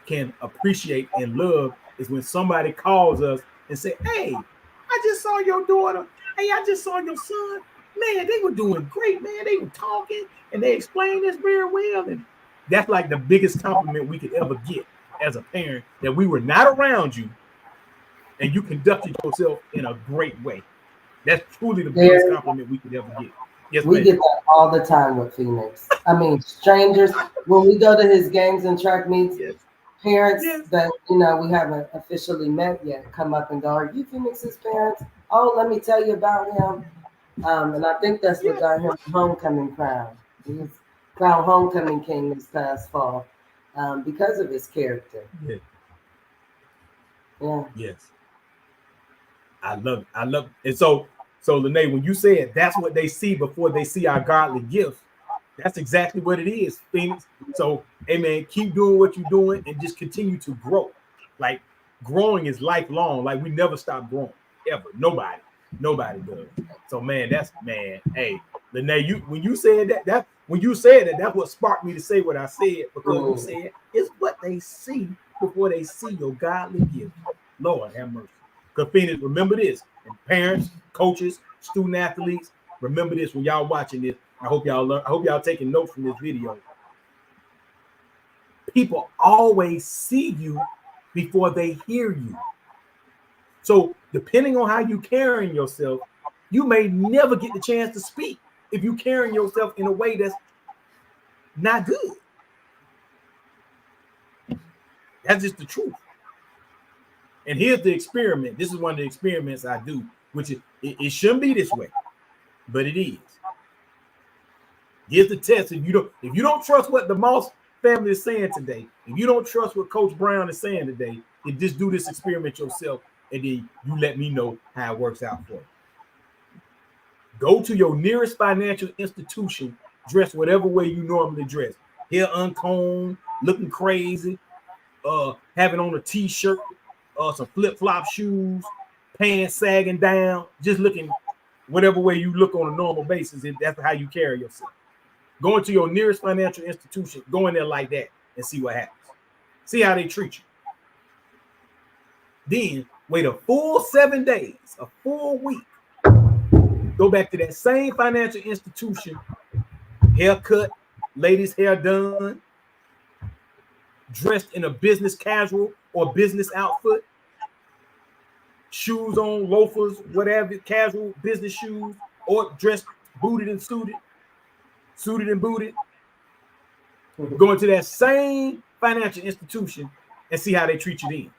can appreciate and love is when somebody calls us and say, hey, I just saw your daughter. Hey, I just saw your son. Man, they were doing great, man. They were talking and they explained this very well. And that's like the biggest compliment we could ever get as a parent, that we were not around you and you conducted yourself in a great way. That's truly the biggest compliment we could ever get. Yes, we ma'am. get that all the time with Phoenix. I mean, strangers, when we go to his games and track meets, Yes. parents Yes. that, we haven't officially met yet come up and go, are you Phoenix's parents? Oh, let me tell you about him. And I think that's what got him the homecoming crown. He was crowned homecoming king this past fall because of his character. Yeah. Yeah. Yes. I love it. I love it. And so Lene, when you said that's what they see before they see our godly gifts, that's exactly what it is, Phoenix. So, hey man, keep doing what you're doing and just continue to grow. Like growing is lifelong. Like we never stop growing ever. Nobody does. So man, hey, Lene, when you said that, that's what sparked me to say what I said, because you said it's what they see before they see your godly gift. Lord have mercy. Because Phoenix, remember this, and parents, coaches, student athletes, remember this when y'all watching this. I hope y'all learn. I hope y'all taking notes from this video. People always see you before they hear you. So depending on how you carrying yourself, you may never get the chance to speak if you carrying yourself in a way that's not good. That's just the truth. And here's the experiment. This is one of the experiments I do, which is it shouldn't be this way, but it is. Here's the test. If you don't trust what the Moss family is saying today, if you don't trust what Coach Brown is saying today, then just do this experiment yourself, and then you let me know how it works out for you. Go to your nearest financial institution, dress whatever way you normally dress. Hair uncombed, looking crazy, having on a t-shirt, some flip-flop shoes, pants sagging down, just looking whatever way you look on a normal basis, and that's how you carry yourself. Go into your nearest financial institution, go in there like that and see what happens. See how they treat you. Then wait a full 7 days, a full week. Go back to that same financial institution, haircut, ladies' hair done, dressed in a business casual or business outfit, shoes on, loafers, whatever, casual business shoes, or dressed booted and suited and booted. Go into that same financial institution and see how they treat you then.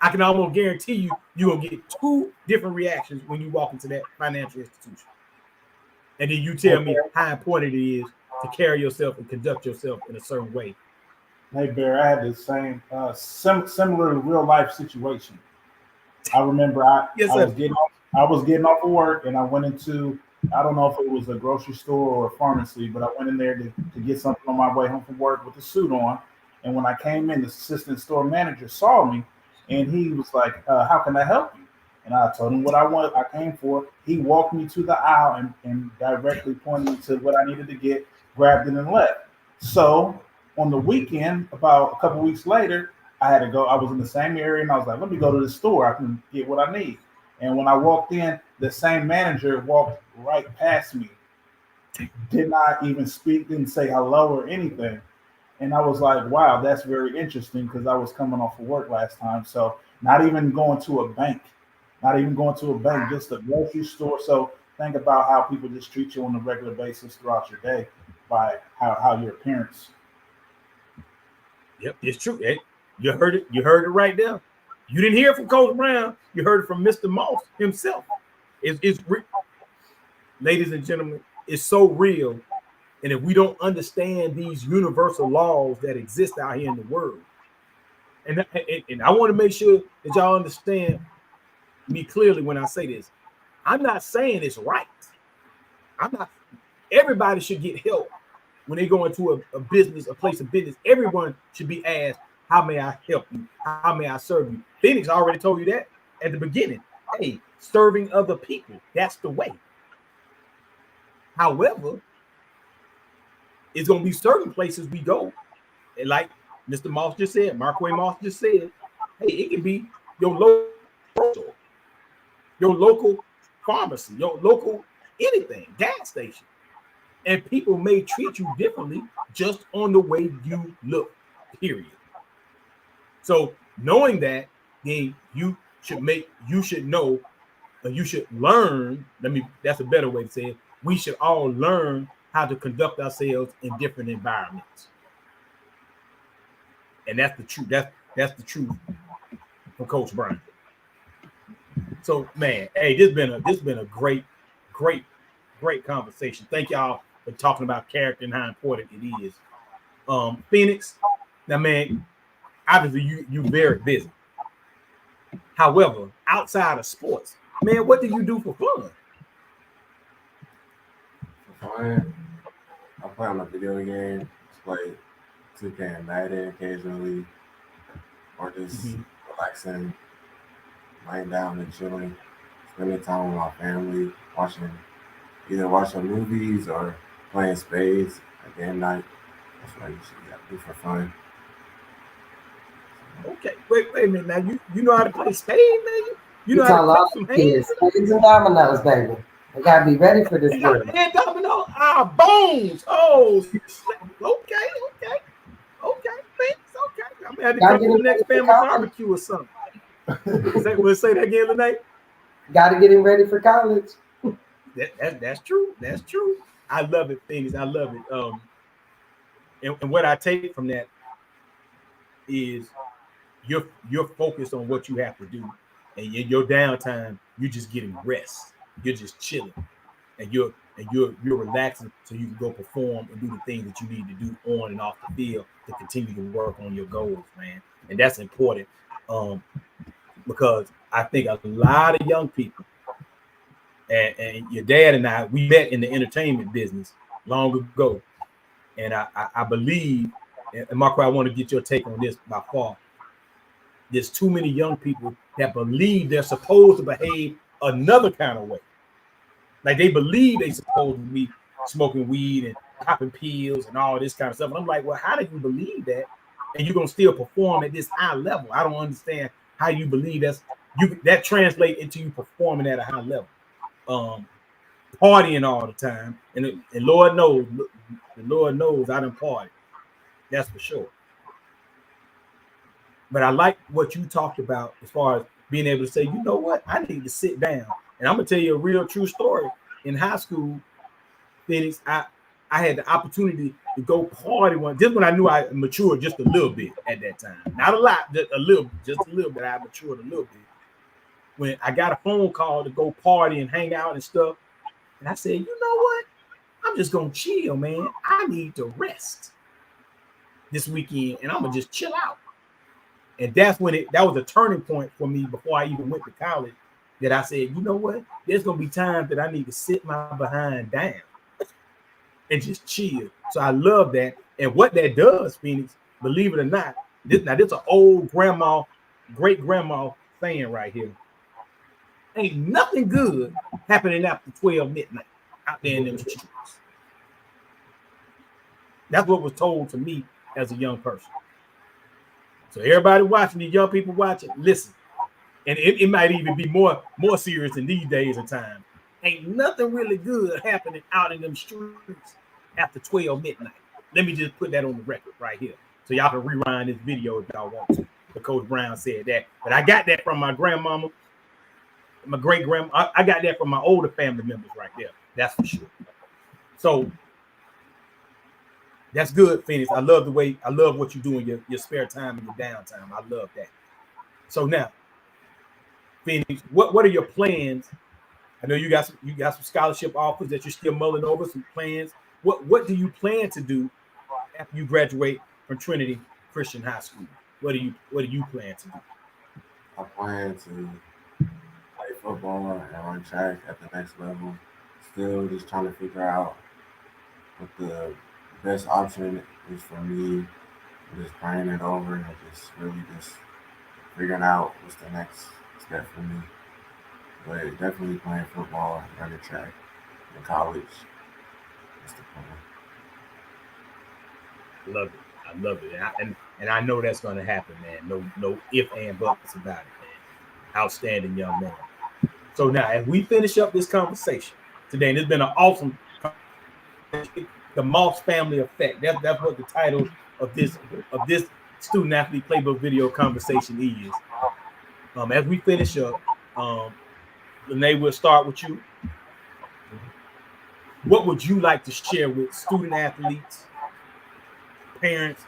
I can almost guarantee you're going to get 2 different reactions when you walk into that financial institution. And then you tell me how important it is to carry yourself and conduct yourself in a certain way. Hey, Bear, I had the same similar real life situation. I remember I was getting off of work, and I went into, I don't know if it was a grocery store or a pharmacy, but I went in there to get something on my way home from work with a suit on. And when I came in, the assistant store manager saw me, and he was like, how can I help you? And I told him what I came for. He walked me to the aisle and directly pointed me to what I needed to get, grabbed it, and left. So on the weekend, about a couple weeks later, I had to go. I was in the same area, and I was like, let me go to the store. I can get what I need. And when I walked in, the same manager walked right past me, did not even speak, didn't say hello or anything. And I was like, wow, that's very interesting, because I was coming off of work last time. So not even going to a bank, just a grocery store. So think about how people just treat you on a regular basis throughout your day by how your appearance. Yep, it's true. You heard it. You heard it right there. You didn't hear it from Coach Brown. You heard it from Mr. Moss himself. It's ladies and gentlemen, it's so real. And if we don't understand these universal laws that exist out here in the world, and I want to make sure that y'all understand me clearly when I say this. I'm not saying it's right. I'm not. Everybody should get help when they go into a business, a place of business. Everyone should be asked, "How may I help you? How may I serve you?" Phoenix already told you that at the beginning. Hey, serving other people, that's the way. However, it's going to be certain places we go, and like Mr. Moss just said, Markway Moss just said, hey, it can be your local store, your local pharmacy, your local anything, gas station. And people may treat you differently just on the way you look, period. So knowing that, then you should know, and you should learn. That's a better way to say it. We should all learn how to conduct ourselves in different environments. And that's the truth. That's the truth from Coach Brown. So man, hey, this been a great, great conversation. Thank y'all for talking about character and how important it is. Phoenix, now man, obviously you very busy. However, outside of sports, man, what do you do for fun? For fun, I play on a video game. Just play 2K and Madden occasionally, or just relaxing, laying down and chilling, spending time with my family, either watching movies or playing spades at game night. That's what I usually do for fun. Okay, wait a minute. Now you know how to play spades, man. You know It's how a to lot cut some of hands. kids. Spades and dominoes, baby. I gotta be ready for this game. And domino, bones. Oh, okay. Thanks. Okay. I'm gonna have to Gotta come get to the him ready next for family college. barbecue or something. We'll say that again, Lene. Gotta get him ready for college. That's true. That's true. I love it, Phoenix. I love it. And what I take from that is you're focused on what you have to do, and in your downtime, you're just getting rest. You're just chilling, and you're relaxing so you can go perform and do the things that you need to do on and off the field to continue to work on your goals, man. And that's important, because I think a lot of young people, and your dad and I, we met in the entertainment business long ago, and I believe, and Marco, I want to get your take on this by far. There's too many young people that believe they're supposed to behave another kind of way. Like they believe they're supposed to be smoking weed and popping pills and all this kind of stuff. And I'm like, well, how do you believe that? And you're gonna still perform at this high level? I don't understand how you believe that translates into you performing at a high level. Partying all the time, and Lord knows, the Lord knows I done party. That's for sure. But I like what you talked about as far as being able to say, you know what, I need to sit down. And I'm gonna tell you a real true story. In high school, Phoenix, I had the opportunity to go party just when I knew I matured just a little bit at that time. Not a lot, just a little bit. I matured a little bit. When I got a phone call to go party and hang out and stuff, and I said, you know what? I'm just gonna chill, man. I need to rest this weekend, and I'm gonna just chill out. And that's when that was a turning point for me before I even went to college. That I said, you know what? There's gonna be times that I need to sit my behind down and just chill. So I love that. And what that does, Phoenix, believe it or not, this is an old grandma, great grandma saying right here. Ain't nothing good happening after 12 midnight out there in them streets. That's what was told to me as a young person. So everybody watching, the young people watching, listen. And it might even be more serious in these days and time. Ain't nothing really good happening out in them streets after 12 midnight. Let me just put that on the record right here. So y'all can rewind this video if y'all want to. But Coach Brown said that. But I got that from my grandmama, my great grandma. I got that from my older family members right there. That's for sure. So that's good, Phoenix. I love what you do in your spare time and your downtime. I love that. So now, Phoenix, what are your plans? I know you got some scholarship offers that you're still mulling over, some plans. What do you plan to do after you graduate from Trinity Christian High School? What do you plan to do? I plan to play football and run track at the next level, still just trying to figure out what the best option is for me. Just praying it over and just really just figuring out what's the next step for me. But definitely playing football, running track in college. That's the plan. Love it. I love it. And I know that's gonna happen, man. No if and buts about it, man. Outstanding young man. So now as we finish up this conversation today, and it's been an awesome conversation, the Moss family effect. That's what the title of this student athlete playbook video conversation is. As we finish up, Lene, we'll start with you. What would you like to share with student athletes, parents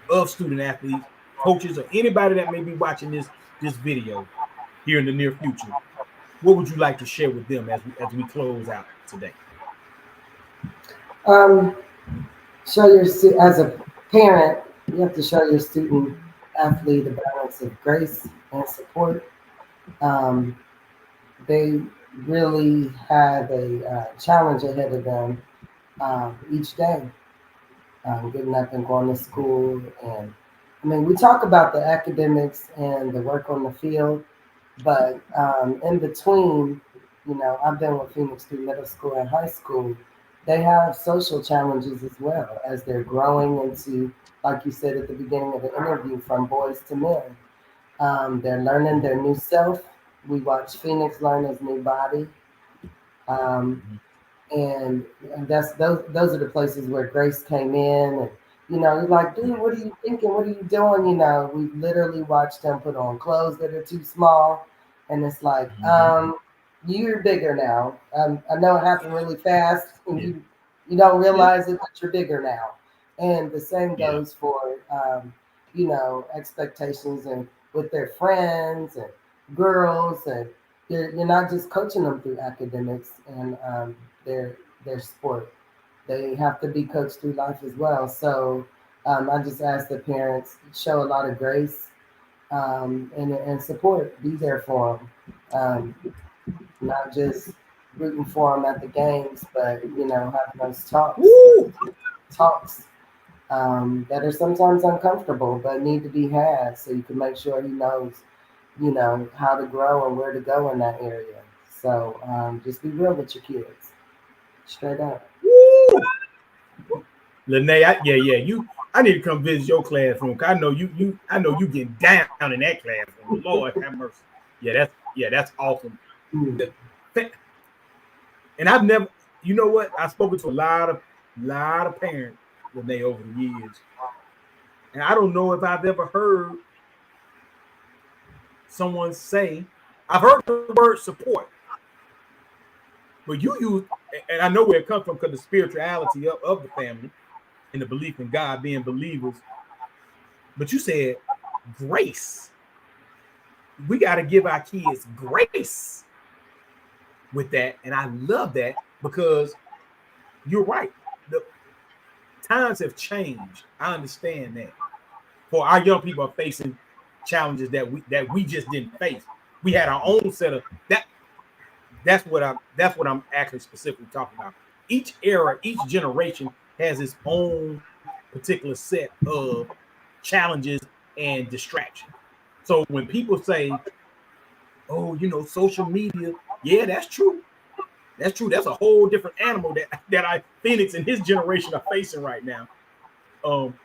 of student athletes, coaches, or anybody that may be watching this video here in the near future? What would you like to share with them as we close out today? Show your as a parent, you have to show your student athlete a balance of grace and support. They really have a challenge ahead of them each day, getting up and going to school. And I mean, we talk about the academics and the work on the field, but in between, you know, I've been with Phoenix through middle school and high school. They have social challenges as well as they're growing into, like you said at the beginning of the interview, from boys to men. They're learning their new self. We watch Phoenix learn his new body. And that's those are the places where Grace came in, and you know, you're like, dude, what are you thinking? What are you doing? You know, we've literally watched him put on clothes that are too small, and it's like, you're bigger now. I know it happened really fast, and you don't realize it, but you're bigger now. And the same goes for you know, expectations and with their friends and girls, and you're not just coaching them through academics and their sport. They have to be coached through life as well. So I just ask the parents, show a lot of grace and support. Be there for them, not just rooting for them at the games, but you know, having those talks that are sometimes uncomfortable, but need to be had, so you can make sure he knows, you know, how to grow and where to go in that area. So just be real with your kids, straight up. Lene, I need to come visit your classroom. I know you getting down in that classroom. Lord have mercy. That's awesome. And I've never, you know what? I've spoken to a lot of parents, Lene, over the years, and I don't know if I've ever heard someone say, I've heard the word support, but you use, and I know where it comes from because the spirituality of the family and the belief in God, being believers. But you said grace. We got to give our kids grace with that. And I love that because you're right. The times have changed. I understand that. For our young people are facing challenges that we just didn't face. We had our own set of that. That's what I'm actually specifically talking about. Each era, each generation has its own particular set of challenges and distractions. So when people say, oh, you know, social media, yeah, that's true. That's true. That's a whole different animal that Phoenix and his generation are facing right now.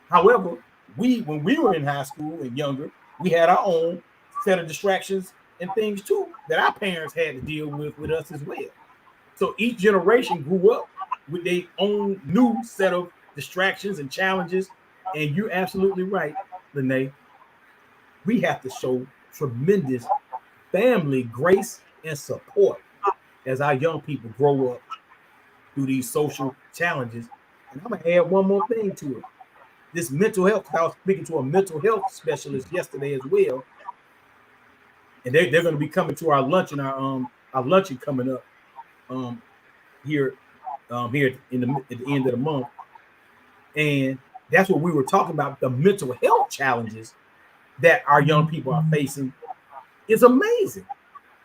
However, when we were in high school and younger, we had our own set of distractions and things too that our parents had to deal with us as well. So each generation grew up with their own new set of distractions and challenges. And you're absolutely right, Lene. We have to show tremendous family grace and support as our young people grow up through these social challenges. And I'm going to add one more thing to it. This mental health, I was speaking to a mental health specialist yesterday as well. And they're going to be coming to our luncheon, our luncheon coming up here at the end of the month. And that's what we were talking about, the mental health challenges that our young people are facing is amazing.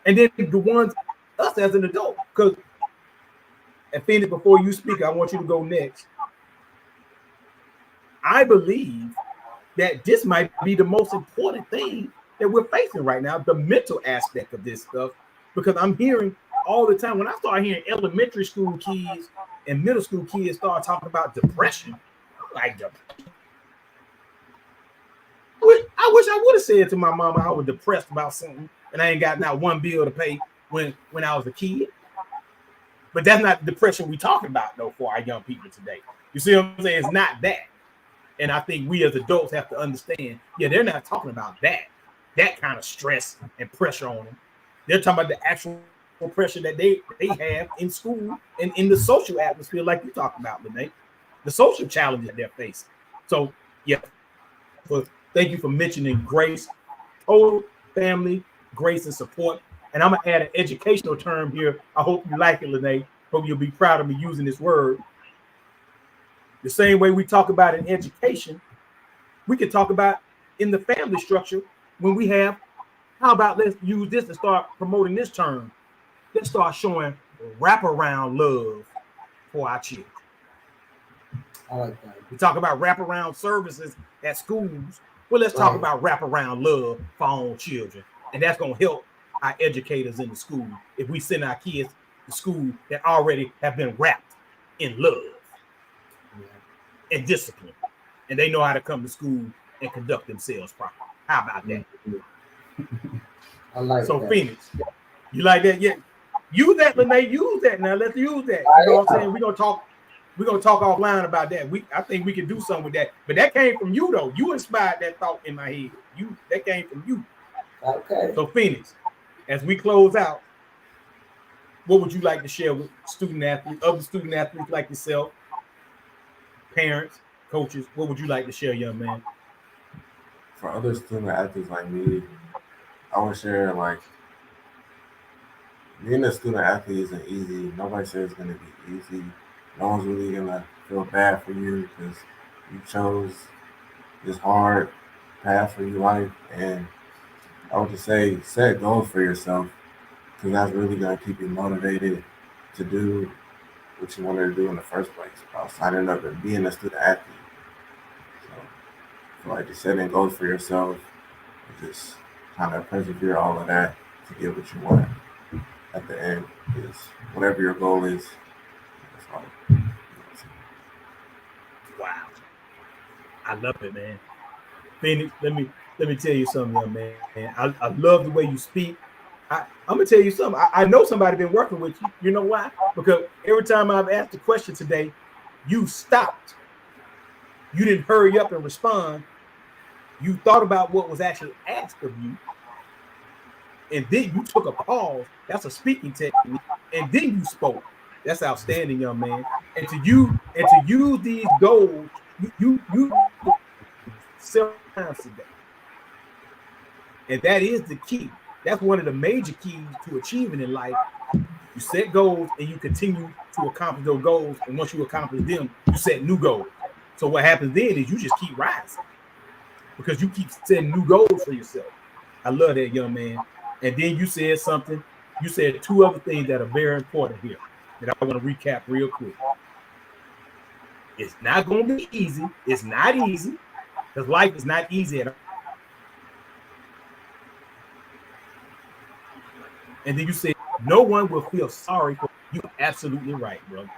And then the ones, us as an adult, because And Phoenix, before you speak, I want you to go next. I believe that this might be the most important thing that we're facing right now, the mental aspect of this stuff, because I'm hearing all the time, when I start hearing elementary school kids and middle school kids start talking about depression, I'm like, I wish I would have said to my mama I was depressed about something and I ain't got not one bill to pay when I was a kid. But that's not the depression we talking about, though, for our young people today. You see what I'm saying? It's not that. And I think we as adults have to understand, yeah, they're not talking about that kind of stress and pressure on them. They're talking about the actual pressure that they have in school and in the social atmosphere, like you talked about, Lene, the social challenges they're facing. So, yeah, thank you for mentioning grace, total family, grace and support. And I'm going to add an educational term here. I hope you like it, Lene. Hope you'll be proud of me using this word. The same way we talk about in education, we can talk about in the family structure when we have, how about let's use this to start promoting this term. Let's start showing wraparound love for our children. I like that. We talk about wraparound services at schools. Well, let's talk about wraparound love for our own children. And that's going to help our educators in the school if we send our kids to school that already have been wrapped in love and discipline. And they know how to come to school and conduct themselves properly. How about that? I like so, that. Phoenix, you like that? Yeah. Use that, Lene. Use that now. Let's use that. You know what I'm saying? We're gonna talk offline about that. I think we can do something with that. But that came from you, though. You inspired that thought in my head. That came from you. Okay. So, Phoenix, as we close out, what would you like to share with student athletes, other student athletes like yourself, parents, coaches? What would you like to share, young man? For other student athletes like me, I would share, like, being a student athlete isn't easy. Nobody says it's going to be easy. No one's really going to feel bad for you because you chose this hard path for your life. And I would just say, set goals for yourself, because that's really going to keep you motivated to do what you wanted to do in the first place about signing up and being a student athlete. So, I feel like just setting goals for yourself and just kind of persevere all of that to get what you want at the end, is whatever your goal is. That's all. Wow. I love it, man. Phoenix, let me tell you something, young man. I love the way you speak. I'm gonna tell you something. I know somebody been working with you. You know why? Because every time I've asked a question today, you stopped. You didn't hurry up and respond. You thought about what was actually asked of you, and then you took a pause. That's a speaking technique, and then you spoke. That's outstanding, young man. And to use these goals, you several times today, and that is the key. That's one of the major keys to achieving in life. You set goals and you continue to accomplish those goals. And once you accomplish them, you set new goals. So what happens then is you just keep rising because you keep setting new goals for yourself. I love that, young man. And then you said something. You said two other things that are very important here that I want to recap real quick. It's not going to be easy. It's not easy because life is not easy at all. And then you said, no one will feel sorry for you. Absolutely right, bro.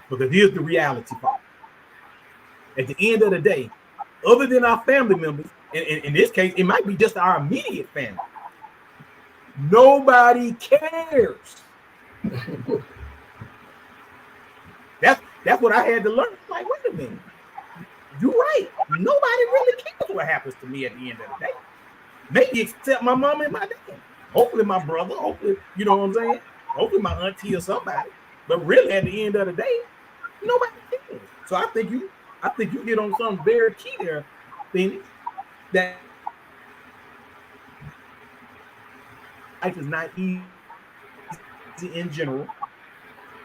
Because here's the reality part. At the end of the day, other than our family members, and in this case, it might be just our immediate family, nobody cares. That's what I had to learn. Like, wait a minute. You're right. Nobody really cares what happens to me at the end of the day. Maybe except my mom and my dad. Hopefully my brother, hopefully, you know what I'm saying? Hopefully my auntie or somebody. But really at the end of the day, nobody cares. So I think you hit on something very key there, Phoenix, that life is not easy in general,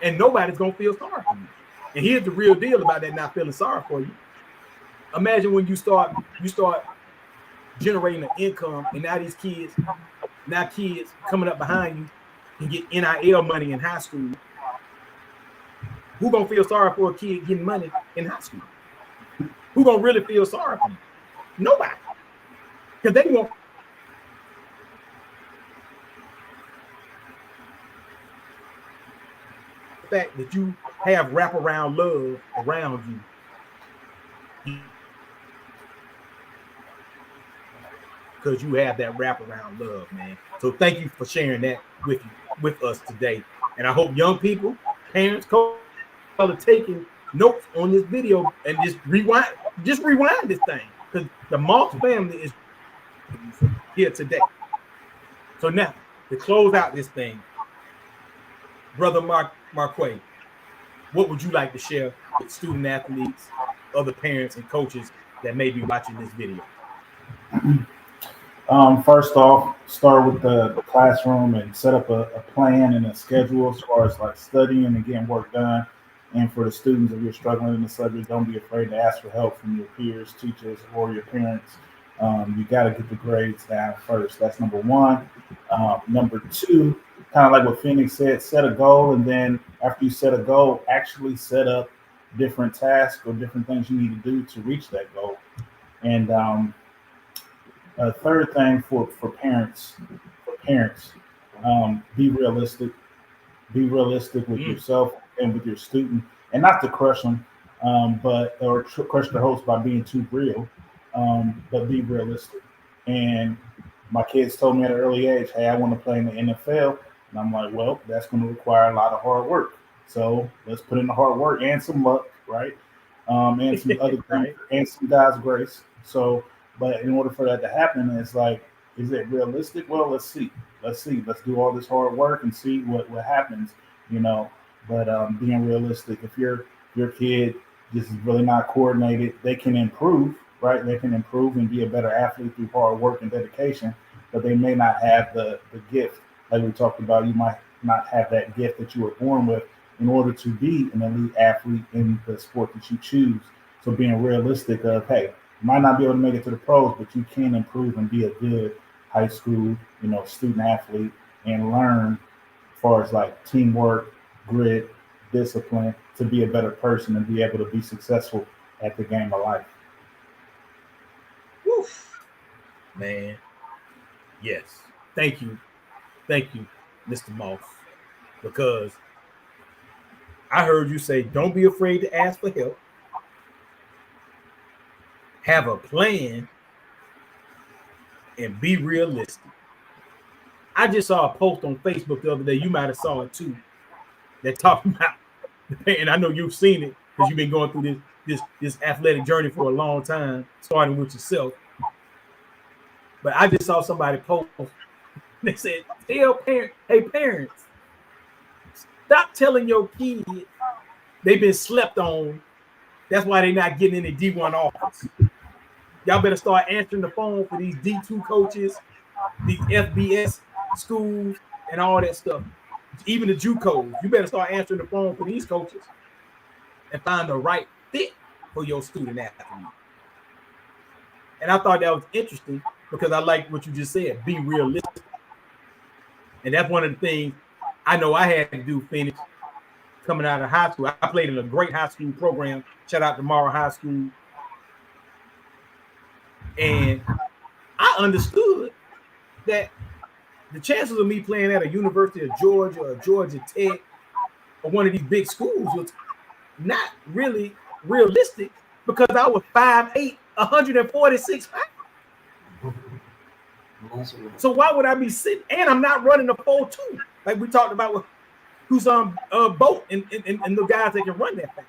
and nobody's gonna feel sorry for you. And here's the real deal about that not feeling sorry for you. Imagine when you start generating an income, and now kids coming up behind you and get NIL money in high school. Who gonna feel sorry for a kid getting money in high school? Who gonna really feel sorry for them? Nobody. Because they want the fact that you have wraparound love around you. Because you have that wraparound love, man. So thank you for sharing that with us today. And I hope young people, parents, coaches are taking notes on this video and just rewind this thing. Because the Moss family is here today. So now, to close out this thing, Brother Marquay, what would you like to share with student athletes, other parents, and coaches that may be watching this video? First off, start with the classroom and set up a plan and a schedule as far as like studying and getting work done. And for the students, if you're struggling in the subject, don't be afraid to ask for help from your peers, teachers, or your parents. You got to get the grades down first. That's number one. Number two, kind of like what Phoenix said, set a goal. And then after you set a goal, actually set up different tasks or different things you need to do to reach that goal. And a third thing for parents, be realistic. Be realistic with yourself and with your student, and not to crush them, or crush their hopes by being too real, but be realistic. And my kids told me at an early age, "Hey, I want to play in the NFL," and I'm like, "Well, that's going to require a lot of hard work. So let's put in the hard work and some luck, right? And some other things, and some God's grace." So, but in order for that to happen, it's like, is it realistic? Well, let's see. Let's do all this hard work and see what happens, you know. But being realistic, if your kid just is really not coordinated, they can improve, right? They can improve and be a better athlete through hard work and dedication, but they may not have the gift. Like we talked about, you might not have that gift that you were born with in order to be an elite athlete in the sport that you choose. So being realistic of, hey, you might not be able to make it to the pros, but you can improve and be a good high school, student athlete, and learn as far as like teamwork, grit, discipline, to be a better person and be able to be successful at the game of life. Woof. Man. Yes. Thank you, Mr. Moss, because I heard you say, don't be afraid to ask for help. Have a plan and be realistic. I just saw a post on Facebook the other day. You might have saw it too. That talking about, and I know you've seen it because you've been going through this athletic journey for a long time, starting with yourself. But I just saw somebody post. They said, hey parents, stop telling your kids they've been slept on. That's why they're not getting any D1 offers. Y'all better start answering the phone for these D2 coaches, these FBS schools, and all that stuff. Even the JUCOs. You better start answering the phone for these coaches and find the right fit for your student athlete. And I thought that was interesting because I like what you just said. Be realistic. And that's one of the things I know I had to do, Phoenix, coming out of high school. I played in a great high school program. Shout out to Morrow High School. And I understood that the chances of me playing at a University of Georgia or Georgia Tech or one of these big schools was not really realistic because I was 5'8", 146 pounds. So why would I be sitting? And I'm not running a 4.2 like we talked about with who's on Bolt and the guys that can run that fast.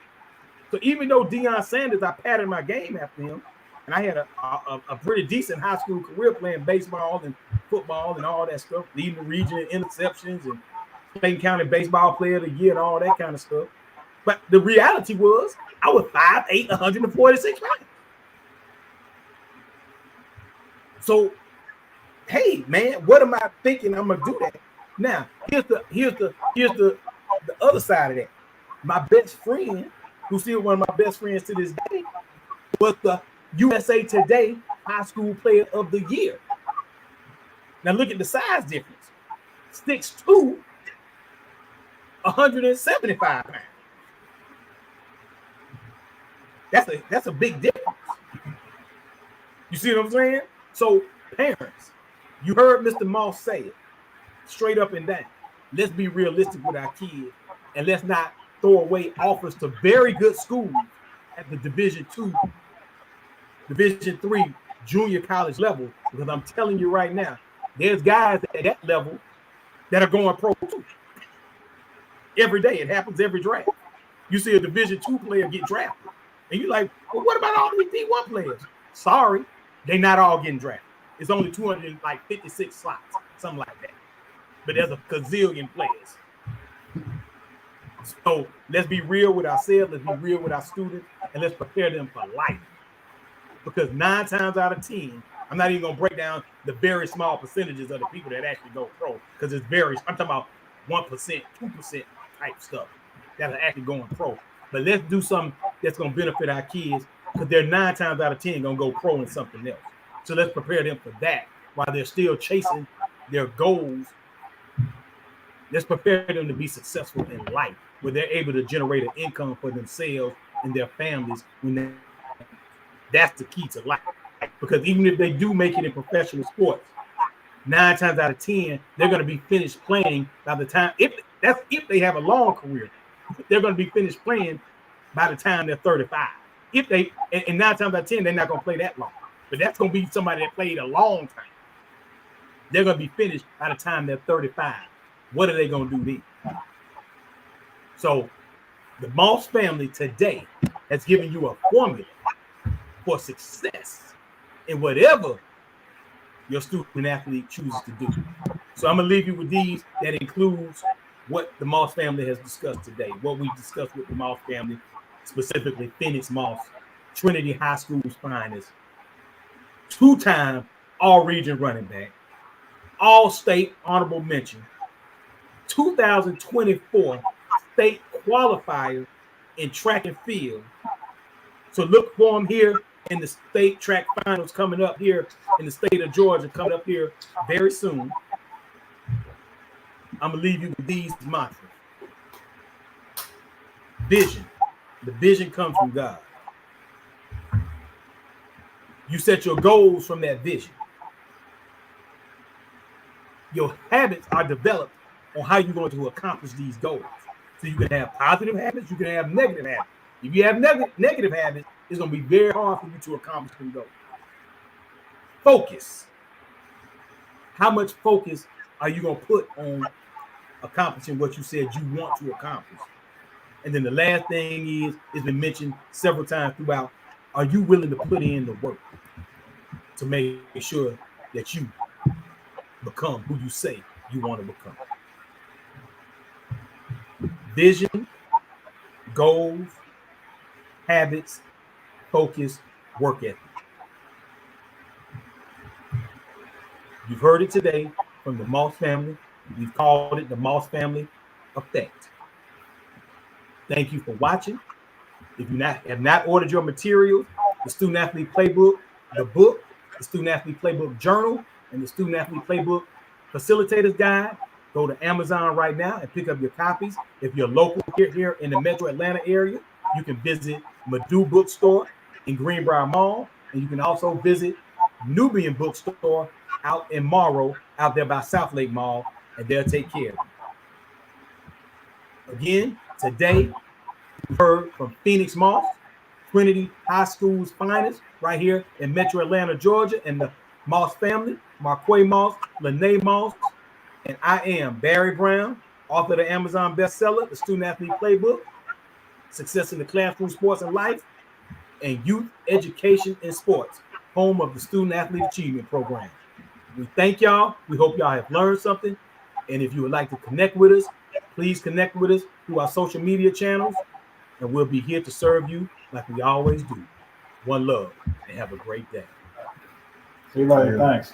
So even though Deion Sanders, I patterned my game after him, and I had a pretty decent high school career playing baseball and football and all that stuff, leading the region in interceptions and Clayton County Baseball Player of the Year and all that kind of stuff. But the reality was I was 5'8", 146 pounds. So, hey man, what am I thinking I'm gonna do that? Now, here's the other side of that. My best friend, who's still one of my best friends to this day, was the USA Today High School Player of the Year. Now look at the size difference. 6'2", 175 pounds. That's a big difference. You see what I'm saying? So parents, you heard Mr. Moss say it straight up and down. Let's be realistic with our kids, and let's not throw away offers to very good schools at the Division II, Division III junior college level, because I'm telling you right now, there's guys at that level that are going pro too. Every day, it happens every draft. You see a Division II player get drafted, and you're like, well, what about all these D1 players? Sorry, they're not all getting drafted. It's only 256 slots, something like that. But there's a gazillion players. So let's be real with ourselves, let's be real with our students, and let's prepare them for life. Because 9 times out of 10, I'm not even going to break down the very small percentages of the people that actually go pro, because it's very, I'm talking about 1%, 2% type stuff that are actually going pro. But let's do something that's going to benefit our kids, because they're 9 times out of 10 going to go pro in something else. So let's prepare them for that while they're still chasing their goals. Let's prepare them to be successful in life, where they're able to generate an income for themselves and their families. That's the key to life. Because even if they do make it in professional sports, 9 times out of 10, they're going to be finished playing by the time, if they have a long career, they're going to be finished playing by the time they're 35. If they, and 9 times out of 10, they're not going to play that long. But that's going to be somebody that played a long time. They're going to be finished by the time they're 35. What are they going to do then? So the Moss family today has given you a formula for success in whatever your student athlete chooses to do. So I'm going to leave you with these. That includes what the Moss family has discussed today, what we discussed with the Moss family, specifically Phoenix Moss, Trinity High School's finest, 2-time all-region running back, all-state honorable mention, 2024 state qualifier in track and field. So look for him here in the state track finals coming up here in the state of Georgia, coming up here very soon. I'm going to leave you with these mantras. Vision. The vision comes from God. You set your goals from that vision. Your habits are developed on how you're going to accomplish these goals. So you can have positive habits, you can have negative habits. If you have negative habits, it's going to be very hard for you to accomplish them goals. Focus. How much focus are you going to put on accomplishing what you said you want to accomplish? And then the last thing is, it's been mentioned several times throughout, are you willing to put in the work to make sure that you become who you say you want to become? Vision, goals, habits, focus, work ethic. You've heard it today from the Moss family. We've called it the Moss family effect. Thank you for watching. If you have not ordered your materials, the Student Athlete Playbook, the book, the Student Athlete Playbook Journal, and the Student Athlete Playbook Facilitator's Guide, go to Amazon right now and pick up your copies. If you're local here in the Metro Atlanta area, you can visit Madu Bookstore in Greenbrier Mall, and you can also visit Nubian Bookstore out in Morrow, out there by South Lake Mall, and they'll take care of you. Again, today, we heard from Phoenix Moss, Trinity High School's finest, right here in Metro Atlanta, Georgia, and the Moss family, Marquay Moss, Lene Moss, and I am Barry Brown, author of the Amazon bestseller, The Student Athlete Playbook, Success in the Classroom, Sports and Life, and Youth Education in Sports, home of the Student Athlete Achievement Program. We thank y'all. We hope y'all have learned something. And if you would like to connect with us, please connect with us through our social media channels, and we'll be here to serve you like we always do. One love, and have a great day. See you later. Thanks.